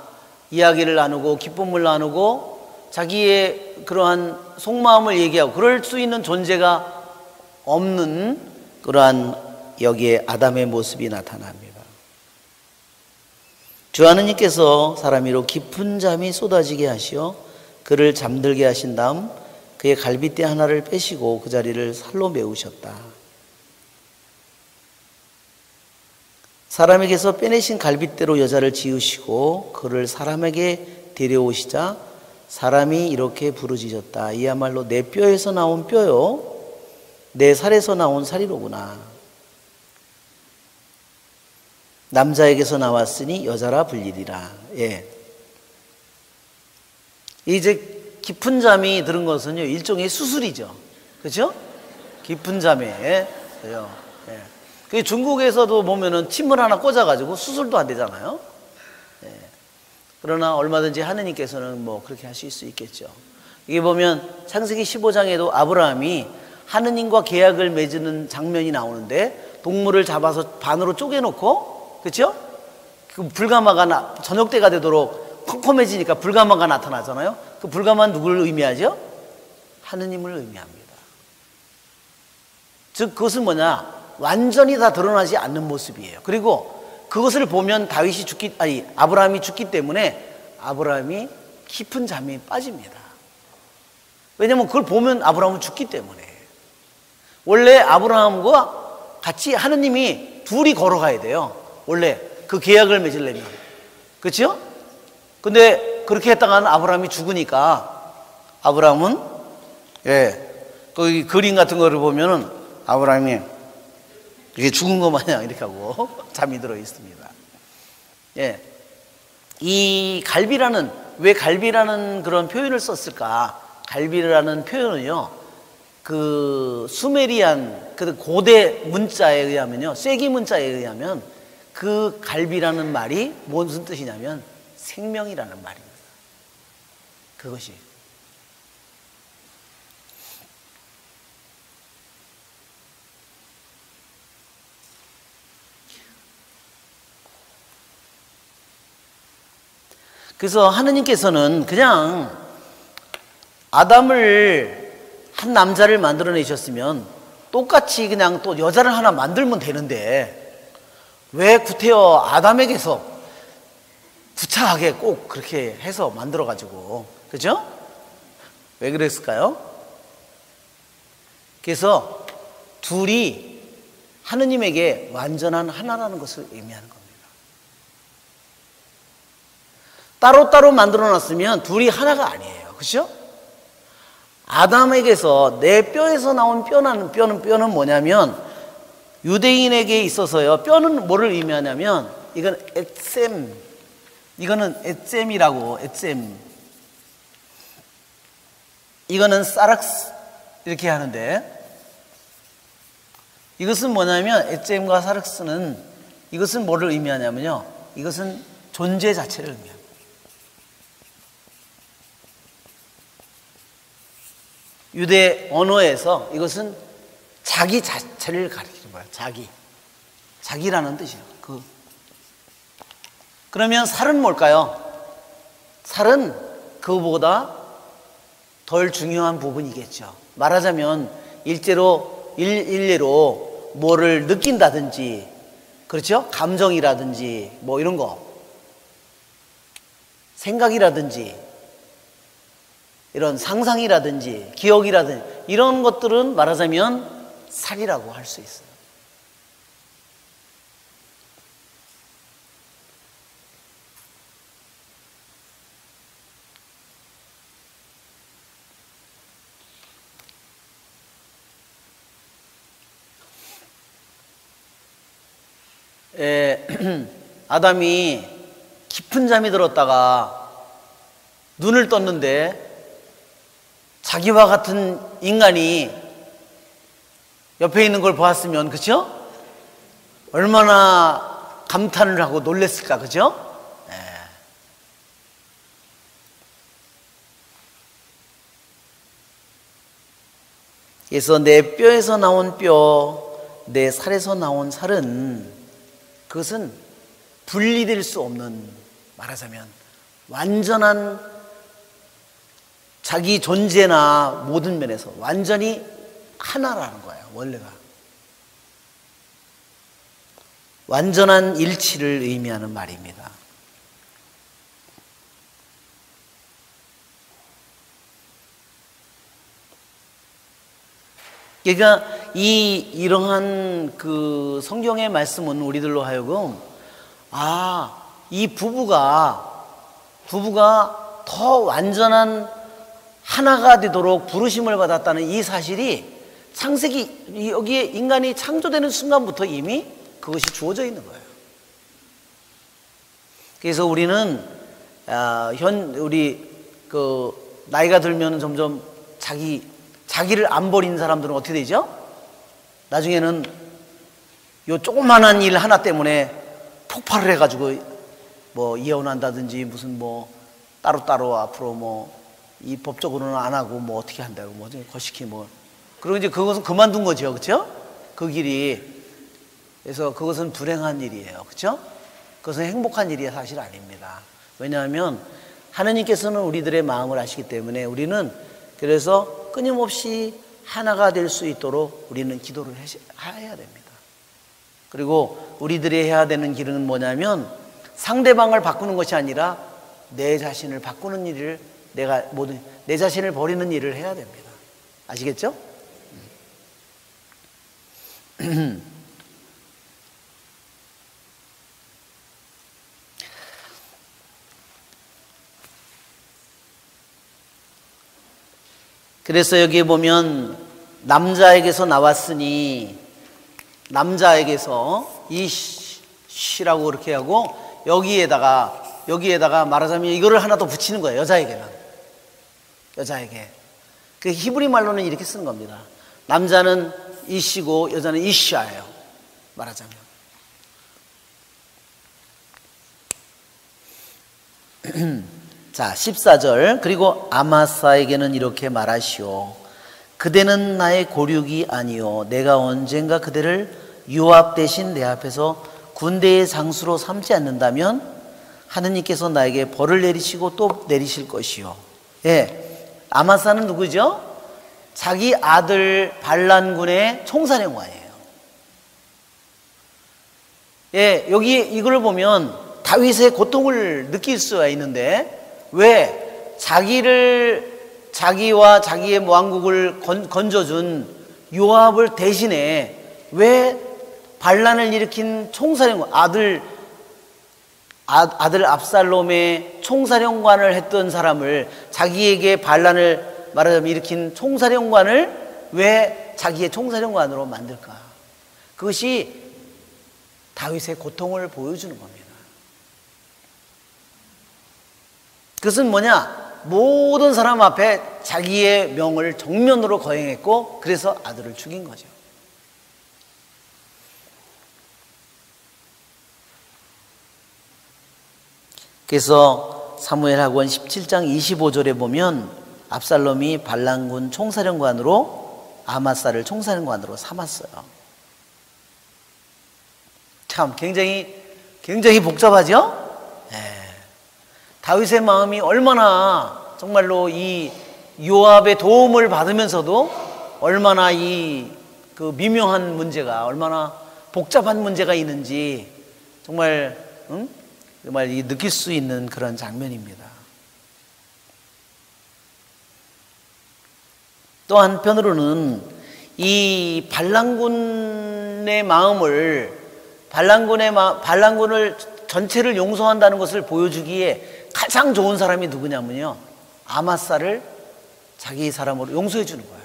이야기를 나누고 기쁨을 나누고 자기의 그러한 속마음을 얘기하고 그럴 수 있는 존재가 없는 그러한 여기에 아담의 모습이 나타납니다. 주 하느님께서 사람 위로 깊은 잠이 쏟아지게 하시어 그를 잠들게 하신 다음 그의 갈빗대 하나를 빼시고 그 자리를 살로 메우셨다. 사람에게서 빼내신 갈빗대로 여자를 지으시고 그를 사람에게 데려오시자 사람이 이렇게 부르짖었다. 이야말로 내 뼈에서 나온 뼈요 내 살에서 나온 살이로구나. 남자에게서 나왔으니 여자라 불리리라. 예. 이제 깊은 잠이 들은 것은요 일종의 수술이죠. 그렇죠? 깊은 잠에. 그죠? 예. 그 중국에서도 보면은 침을 하나 꽂아가지고 수술도 안 되잖아요. 예. 그러나 얼마든지 하느님께서는 뭐 그렇게 하실 수 있겠죠. 이게 보면 창세기 15장에도 아브라함이 하느님과 계약을 맺는 장면이 나오는데 동물을 잡아서 반으로 쪼개놓고, 그렇죠? 그 불가마가 저녁 때가 되도록 컴컴해지니까 불가마가 나타나잖아요. 그 불가마는 누구를 의미하죠? 하느님을 의미합니다. 즉 그것은 뭐냐? 완전히 다 드러나지 않는 모습이에요. 그리고 그것을 보면 아브라함이 죽기 때문에 아브라함이 깊은 잠에 빠집니다. 왜냐하면 그걸 보면 아브라함은 죽기 때문에. 원래 아브라함과 같이 하느님이 둘이 걸어가야 돼요. 원래 그 계약을 맺으려면. 그렇죠? 근데 그렇게 했다가는 아브라함이 죽으니까 아브라함은 거기 그림 같은 거를 보면은 아브라함이 이게 죽은 것 마냥 이렇게 하고 잠이 들어 있습니다. 예. 이 갈비라는, 왜 갈비라는 그런 표현을 썼을까? 갈비라는 표현은요, 그 수메리안, 그 고대 문자에 의하면요, 쐐기 문자에 의하면 그 갈비라는 말이 무슨 뜻이냐면 생명이라는 말입니다. 그것이. 그래서 하느님께서는 그냥 아담을 한 남자를 만들어내셨으면 똑같이 그냥 또 여자를 하나 만들면 되는데 왜 구태여 아담에게서 구차하게 꼭 그렇게 해서 만들어가지고, 그죠? 왜 그랬을까요? 그래서 둘이 하느님에게 완전한 하나라는 것을 의미하는 겁니다. 따로따로 만들어 놨으면 둘이 하나가 아니에요. 그렇죠? 아담에게서 내 뼈에서 나온 뼈는 뭐냐면, 유대인에게 있어서요, 뼈는 뭐를 의미하냐면, 이건 에셈, 이거는 에셈이라고, 에셈. 이거는 사락스, 이렇게 하는데, 이것은 뭐냐면, 에셈과 사락스는, 이것은 뭐를 의미하냐면요, 이것은 존재 자체를 의미합니다. 유대 언어에서 이것은 자기 자체를 가리키는 거예요. 자기라는 뜻이에요. 그러면 살은 뭘까요? 살은 그거보다 덜 중요한 부분이겠죠. 말하자면 일례로 뭐를 느낀다든지, 그렇죠? 감정이라든지 뭐 이런 거, 생각이라든지 이런 상상이라든지 기억이라든지 이런 것들은 말하자면 살이라고 할 수 있어요. 아담이 깊은 잠이 들었다가 눈을 떴는데 자기와 같은 인간이 옆에 있는 걸 보았으면, 그죠? 얼마나 감탄을 하고 놀랬을까, 그죠? 그래서 내 뼈에서 나온 뼈, 내 살에서 나온 살은, 그것은 분리될 수 없는, 말하자면 완전한 자기 존재나 모든 면에서 완전히 하나라는 거예요. 원래가 완전한 일치를 의미하는 말입니다. 그러니까 이러한 그 성경의 말씀은 우리들로 하여금, 이 부부가 더 완전한 하나가 되도록 부르심을 받았다는 이 사실이 창세기, 여기에 인간이 창조되는 순간부터 이미 그것이 주어져 있는 거예요. 그래서 우리는 나이가 들면 점점 자기를 안 버리는 사람들은 어떻게 되죠? 나중에는 요 조그만한 일 하나 때문에 폭발을 해가지고 뭐 이혼한다든지 무슨 뭐 따로따로 앞으로 뭐 이 법적으로는 안 하고 뭐 어떻게 한다고 뭐 거시기 뭐, 그리고 이제 그것은 그만둔 거죠. 그렇죠? 그 길이. 그래서 그것은 불행한 일이에요. 그렇죠? 그것은 행복한 일이 사실 아닙니다. 왜냐하면 하느님께서는 우리들의 마음을 아시기 때문에 우리는 그래서 끊임없이 하나가 될 수 있도록 우리는 기도를 해야 됩니다. 그리고 우리들이 해야 되는 길은 뭐냐면 상대방을 바꾸는 것이 아니라 내 자신을 바꾸는 일을, 내 자신을 버리는 일을 해야 됩니다. 아시겠죠? 그래서 여기에 보면 남자에게서 나왔으니, 남자에게서 이 씨라고 그렇게 하고 여기에다가 말하자면 이거를 하나 더 붙이는 거예요. 여자에게. 그 히브리 말로는 이렇게 쓰는 겁니다. 남자는 이씨고 여자는 이샤예요. 말하자면. 자, 14절. 그리고 아마사에게는 이렇게 말하시오. 그대는 나의 고륙이 아니요 내가 언젠가 그대를 요압 대신 내 앞에서 군대의 장수로 삼지 않는다면 하느님께서 나에게 벌을 내리시고 또 내리실 것이요. 예, 아마사는 누구죠? 자기 아들 반란군의 총사령관이에요. 예, 여기 이걸 보면 다윗의 고통을 느낄 수가 있는데, 왜? 자기를 자기와 자기의 왕국을 건져준 요압을 대신해 왜 반란을 일으킨 총사령관, 아들 압살롬의 총사령관을 했던 사람을, 자기에게 반란을 말하자면 일으킨 총사령관을 왜 자기의 총사령관으로 만들까? 그것이 다윗의 고통을 보여주는 겁니다. 그것은 뭐냐? 모든 사람 앞에 자기의 명을 정면으로 거행했고, 그래서 아들을 죽인 거죠. 그래서 사무엘하고는 17장 25절에 보면 압살롬이 반란군 총사령관으로 아마사를 총사령관으로 삼았어요. 참 굉장히 복잡하죠? 다윗의 마음이 얼마나 정말로 이 요압의 도움을 받으면서도 얼마나 그 미묘한 문제가, 얼마나 복잡한 문제가 있는지 정말 느낄 수 있는 그런 장면입니다. 또 한편으로는 이 반란군의 마음을, 반란군을 전체를 용서한다는 것을 보여주기에 가장 좋은 사람이 누구냐면요, 아마사를 자기 사람으로 용서해 주는 거예요.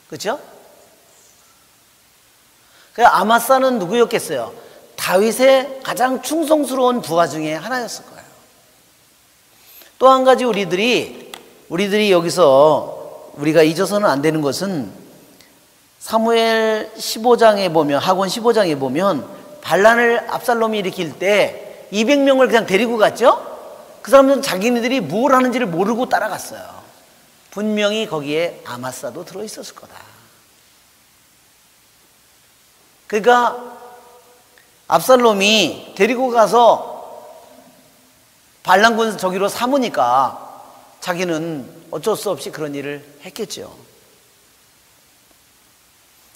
그렇죠? 아마사는 누구였겠어요? 다윗의 가장 충성스러운 부하 중에 하나였을 거예요. 또 한 가지 우리들이 여기서 우리가 잊어서는 안 되는 것은 사무엘 15장에 보면, 하곤 15장에 보면 반란을 압살롬이 일으킬 때 200명을 그냥 데리고 갔죠? 그 사람들은 자기네들이 뭘 하는지를 모르고 따라갔어요. 분명히 거기에 아마사도 들어있었을 거다. 그러니까 압살롬이 데리고 가서 반란군 저기로 삼으니까 자기는 어쩔 수 없이 그런 일을 했겠죠.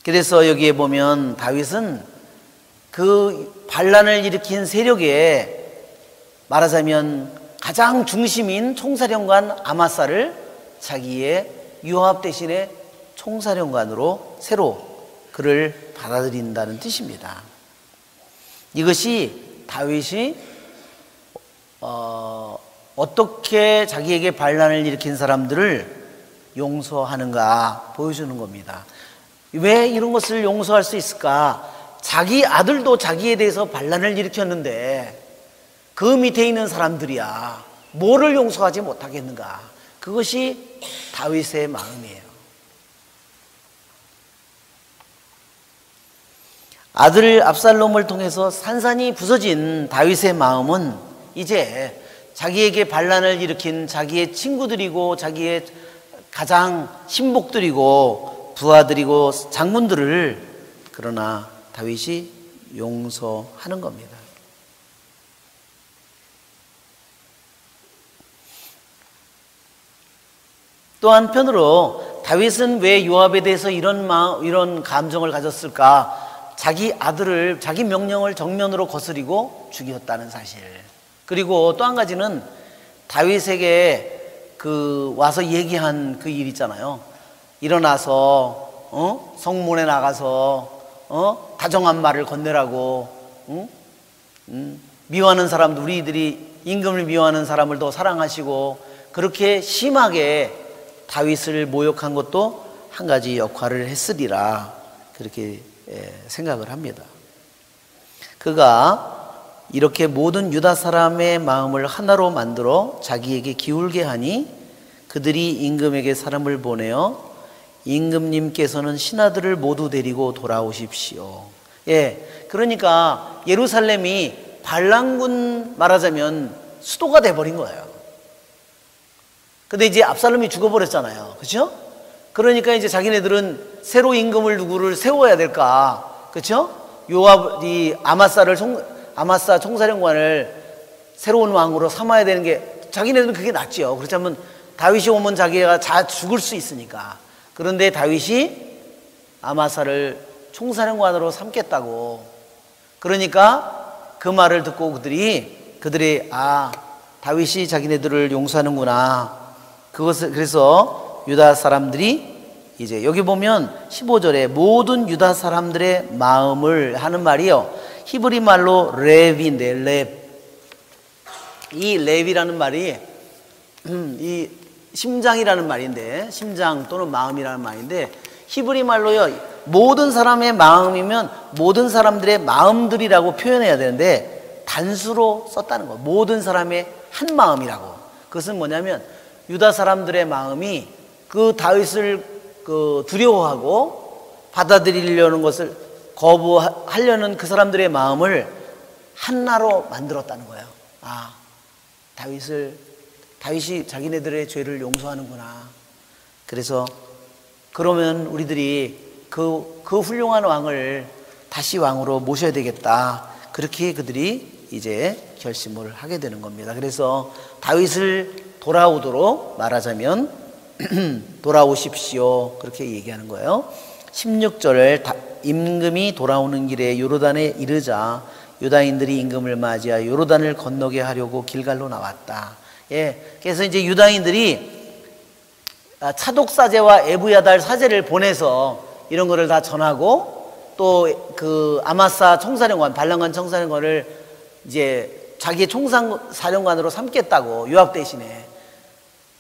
그래서 여기에 보면 다윗은 그 반란을 일으킨 세력에 말하자면 가장 중심인 총사령관 아마사를 자기의 요압 대신에 총사령관으로 새로 그를 받아들인다는 뜻입니다. 이것이 다윗이 어떻게 자기에게 반란을 일으킨 사람들을 용서하는가 보여주는 겁니다. 왜 이런 것을 용서할 수 있을까? 자기 아들도 자기에 대해서 반란을 일으켰는데 그 밑에 있는 사람들이야 뭐를 용서하지 못하겠는가? 그것이 다윗의 마음이에요. 아들 압살롬을 통해서 산산이 부서진 다윗의 마음은 이제 자기에게 반란을 일으킨 자기의 친구들이고 자기의 가장 신복들이고 부하들이고 장군들을, 그러나 다윗이 용서하는 겁니다. 또 한편으로 다윗은 왜 요압에 대해서 이런 감정을 가졌을까? 자기 아들을, 자기 명령을 정면으로 거스리고 죽였다는 사실. 그리고 또 한 가지는 다윗에게 와서 얘기한 그 일 있잖아요. 일어나서 성문에 나가서 다정한 말을 건네라고, 미워하는 사람도, 우리들이 임금을 미워하는 사람을 더 사랑하시고, 그렇게 심하게 다윗을 모욕한 것도 한 가지 역할을 했으리라, 그렇게 생각을 합니다. 그가 이렇게 모든 유다 사람의 마음을 하나로 만들어 자기에게 기울게 하니 그들이 임금에게 사람을 보내어 임금님께서는 신하들을 모두 데리고 돌아오십시오. 그러니까 예루살렘이 반란군, 말하자면 수도가 돼버린 거예요. 근데 이제 압살롬이 죽어버렸잖아요. 그렇죠? 그러니까 이제 자기네들은 새로 임금을 누구를 세워야 될까? 그렇죠? 요압이 아마사 총사령관을 새로운 왕으로 삼아야 되는 게, 자기네들은 그게 낫죠. 그렇다면 다윗이 오면 자기가 다 죽을 수 있으니까. 그런데 다윗이 아마사를 총사령관으로 삼겠다고. 그러니까 그 말을 듣고 그들이 다윗이 자기네들을 용서하는구나. 그것을 그래서 유다 사람들이 이제 여기 보면 15절에 모든 유다 사람들의 마음을 하는 말이요. 히브리 말로 렙인데 렙. 이 렙이라는 말이 이 심장이라는 말인데 심장 또는 마음이라는 말인데 히브리 말로요. 모든 사람의 마음이면 모든 사람들의 마음들이라고 표현해야 되는데 단수로 썼다는 거. 모든 사람의 한 마음이라고. 그것은 뭐냐면 유다 사람들의 마음이 그 다윗을 두려워하고 받아들이려는 것을 거부하려는 그 사람들의 마음을 하나로 만들었다는 거예요. 아, 다윗이 자기네들의 죄를 용서하는구나. 그래서 그러면 우리들이 그 훌륭한 왕을 다시 왕으로 모셔야 되겠다. 그렇게 그들이 이제 결심을 하게 되는 겁니다. 그래서 다윗을 돌아오도록 말하자면 돌아오십시오. 그렇게 얘기하는 거예요. 16절을 임금이 돌아오는 길에 요르단에 이르자 유다인들이 임금을 맞이하여 요르단을 건너게 하려고 길갈로 나왔다. 예, 그래서 이제 유다인들이 차독사제와 에브야달 사제를 보내서 이런 거를 다 전하고 또 그 아마사 총사령관, 발랑관 총사령관을 이제 자기 총사령관으로 삼겠다고 요압 대신에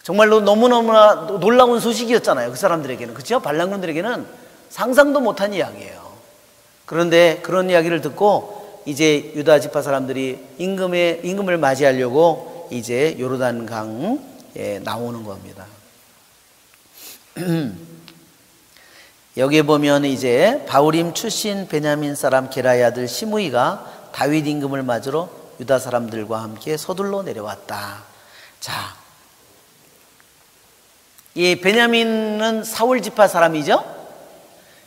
정말로 너무너무나 놀라운 소식이었잖아요. 그 사람들에게는. 그렇죠? 발랑군들에게는 상상도 못한 이야기예요. 그런데 그런 이야기를 듣고 이제 유다 지파 사람들이 임금을 맞이하려고 이제 요르단 강에 나오는 겁니다. 여기에 보면 이제 바울임 출신 베냐민 사람 게라의 아들 시므이가 다윗 임금을 맞으러 유다 사람들과 함께 서둘러 내려왔다. 자, 이 베냐민은 사울 지파 사람이죠.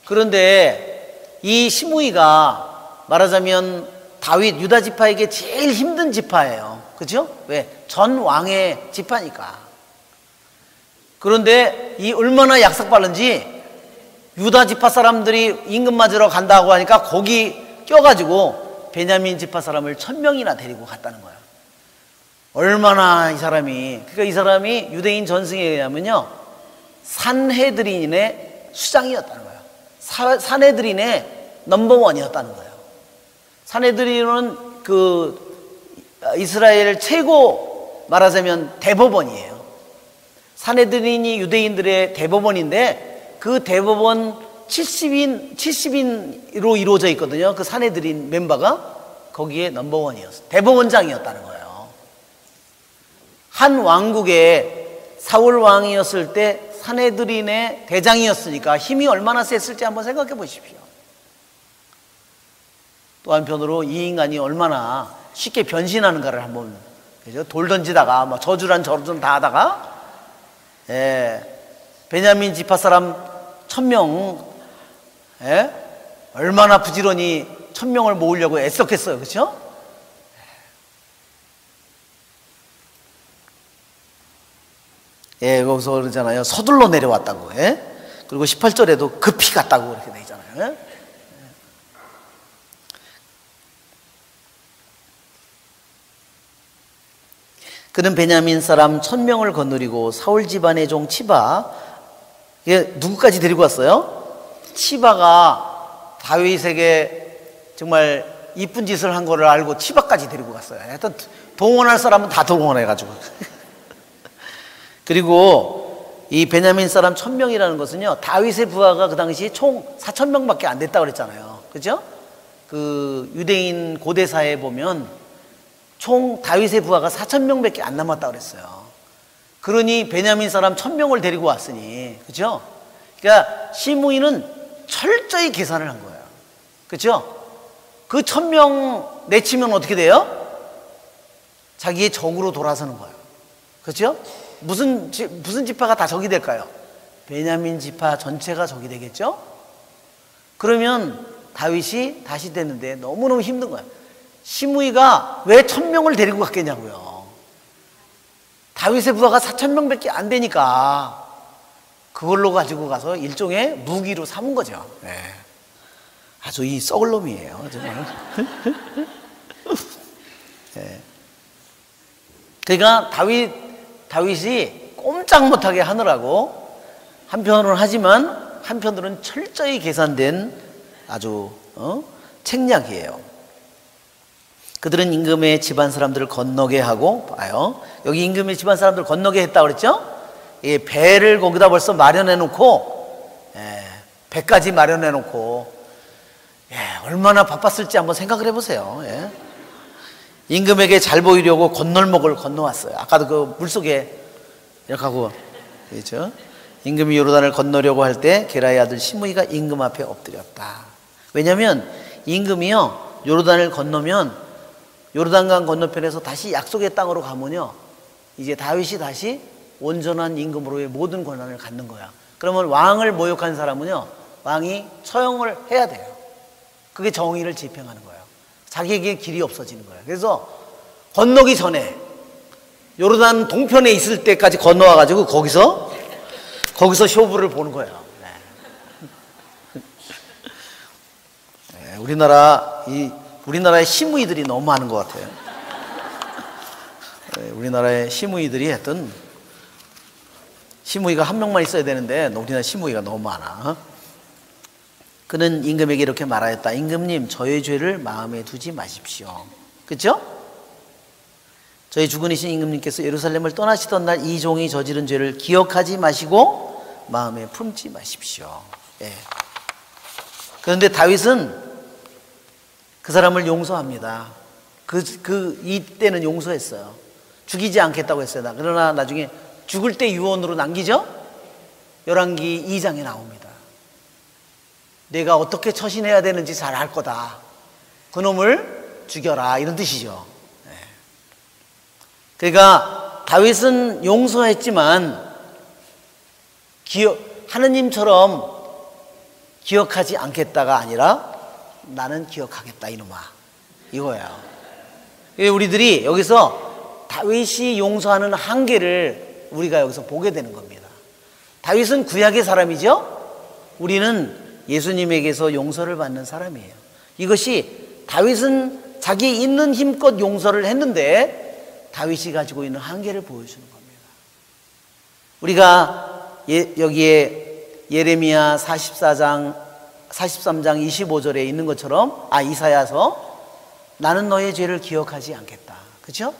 그런데 이 시므이가 말하자면 다윗 유다 지파에게 제일 힘든 지파예요. 그렇죠? 왜? 전 왕의 지파니까. 그런데 이 얼마나 약삭 빠른지 유다 지파 사람들이 임금 맞으러 간다고 하니까 거기 껴가지고 베냐민 지파 사람을 1000명이나 데리고 갔다는 거예요. 얼마나 이 사람이, 그러니까 이 사람이 유대인 전승에 의하면요 산헤드린의 수장이었다는 거예요. 산헤드린의 넘버원이었다는 거예요. 산헤드린은 그 이스라엘 최고 말하자면 대법원이에요. 산헤드린이 유대인들의 대법원인데 그 대법원 70인으로 이루어져 있거든요. 그 산헤드린 멤버가 거기에 넘버원이었어요. 대법원장이었다는 거예요. 한 왕국에 사울 왕이었을 때 산헤드린의 대장이었으니까 힘이 얼마나 셌을지 한번 생각해 보십시오. 또 한편으로 이 인간이 얼마나 쉽게 변신하는가를 한번, 그죠? 돌 던지다가 뭐 저주란 저주란 다 하다가 베냐민 지파 사람 1000명 얼마나 부지런히 1000명을 모으려고 애썼겠어요. 그렇죠? 예, 거기서 그러잖아요. 서둘러 내려왔다고. 예? 그리고 18절에도 급히 갔다고 그렇게 돼 있잖아요. 예? 그는 베냐민 사람 1000명을 거느리고 사울 집안의 종 치바, 누구까지 데리고 왔어요? 치바가 다윗에게 정말 이쁜 짓을 한 거를 알고 치바까지 데리고 갔어요. 하여튼 동원할 사람은 다 동원해가지고. 그리고 이 베냐민 사람 1000명이라는 것은요, 다윗의 부하가 그 당시 총 4000명밖에 안 됐다고 그랬잖아요. 그죠? 그 유대인 고대사에 보면 총 다윗의 부하가 4000명밖에 안 남았다고 그랬어요. 그러니 베냐민 사람 1000명을 데리고 왔으니, 그죠? 그러니까 시므이는 철저히 계산을 한 거예요. 그죠? 그 1000명 내치면 어떻게 돼요? 자기의 적으로 돌아서는 거예요. 그죠? 무슨 지파가 다 적이 될까요? 베냐민 지파 전체가 적이 되겠죠? 그러면 다윗이 다시 됐는데 너무너무 힘든 거예요. 시므이가 왜 1000명을 데리고 갔겠냐고요. 다윗의 부하가 4000명밖에 안 되니까 그걸로 가지고 가서 일종의 무기로 삼은 거죠. 네. 아주 이 썩을 놈이에요. 정말. 네. 그러니까 다윗이 꼼짝 못하게 하느라고 한편으로는 하지만 한편으로는 철저히 계산된 아주 책략이에요. 그들은 임금의 집안 사람들을 건너게 하고, 봐요, 여기 임금의 집안 사람들을 건너게 했다고 그랬죠? 이 배를 거기다 벌써 마련해 놓고, 배까지 마련해 놓고, 얼마나 바빴을지 한번 생각을 해보세요. 임금에게 잘 보이려고 건널목을 건너왔어요. 아까도 그 물속에 이렇게 하고, 그렇죠? 임금이 요르단을 건너려고 할 때 게라의 아들 시므이가 임금 앞에 엎드렸다. 왜냐하면 임금이요, 요르단을 건너면 요르단강 건너편에서 다시 약속의 땅으로 가면요, 이제 다윗이 다시 온전한 임금으로의 모든 권한을 갖는 거야. 그러면 왕을 모욕한 사람은요, 왕이 처형을 해야 돼요. 그게 정의를 집행하는 거예요. 자기에게 길이 없어지는 거예요. 그래서 건너기 전에 요르단 동편에 있을 때까지 건너와가지고 거기서 쇼부를 보는 거예요. 우리나라의 시무이들이 너무 많은 것 같아요. 우리나라의 시무이들이 하여튼 시무이가 한 명만 있어야 되는데 우리나라 시무이가 너무 많아. 그는 임금에게 이렇게 말하였다. 임금님, 저의 죄를 마음에 두지 마십시오. 그렇죠? 저희 주군이신 임금님께서 예루살렘을 떠나시던 날 이 종이 저지른 죄를 기억하지 마시고 마음에 품지 마십시오. 그런데 다윗은 그 사람을 용서합니다. 이때는 용서했어요. 죽이지 않겠다고 했어요. 그러나 나중에 죽을 때 유언으로 남기죠? 열왕기 2장에 나옵니다. 내가 어떻게 처신해야 되는지 잘 알 거다. 그놈을 죽여라. 이런 뜻이죠. 그러니까 다윗은 용서했지만 하느님처럼 기억하지 않겠다가 아니라 나는 기억하겠다, 이놈아, 이거예요. 우리들이 여기서 다윗이 용서하는 한계를 우리가 여기서 보게 되는 겁니다. 다윗은 구약의 사람이죠? 우리는 예수님에게서 용서를 받는 사람이에요. 이것이 다윗은 자기 있는 힘껏 용서를 했는데 다윗이 가지고 있는 한계를 보여주는 겁니다. 우리가 여기에 예레미야 43장 25절에 있는 것처럼, 이사야서, 나는 너의 죄를 기억하지 않겠다. 그렇죠?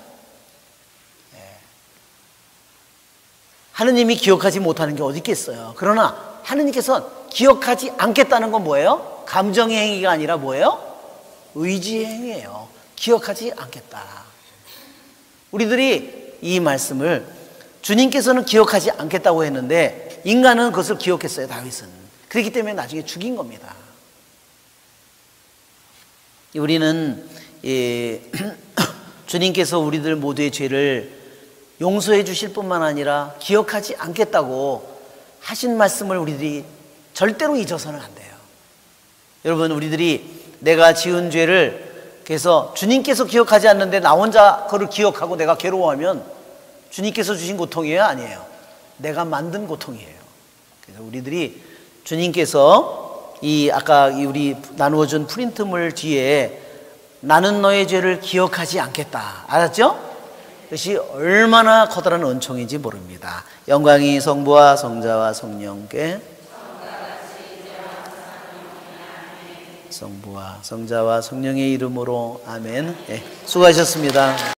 하느님이 기억하지 못하는 게 어디 있겠어요. 그러나 하느님께서 기억하지 않겠다는 건 뭐예요? 감정의 행위가 아니라 뭐예요? 의지의 행위예요. 기억하지 않겠다. 우리들이 이 말씀을, 주님께서는 기억하지 않겠다고 했는데 인간은 그것을 기억했어요. 다윗은. 그렇기 때문에 나중에 죽인 겁니다. 우리는 주님께서 우리들 모두의 죄를 용서해 주실 뿐만 아니라 기억하지 않겠다고 하신 말씀을 우리들이 절대로 잊어서는 안 돼요. 여러분, 우리들이 내가 지은 죄를, 그래서 주님께서 기억하지 않는데 나 혼자 그걸 기억하고 내가 괴로워하면 주님께서 주신 고통이에요? 아니에요. 내가 만든 고통이에요. 그래서 우리들이 주님께서 아까 우리 나누어준 프린트물 뒤에 나는 너의 죄를 기억하지 않겠다, 알았죠? 그것이 얼마나 커다란 은총인지 모릅니다. 영광이 성부와 성자와 성령께, 성부와 성자와 성령의 이름으로 아멘. 수고하셨습니다.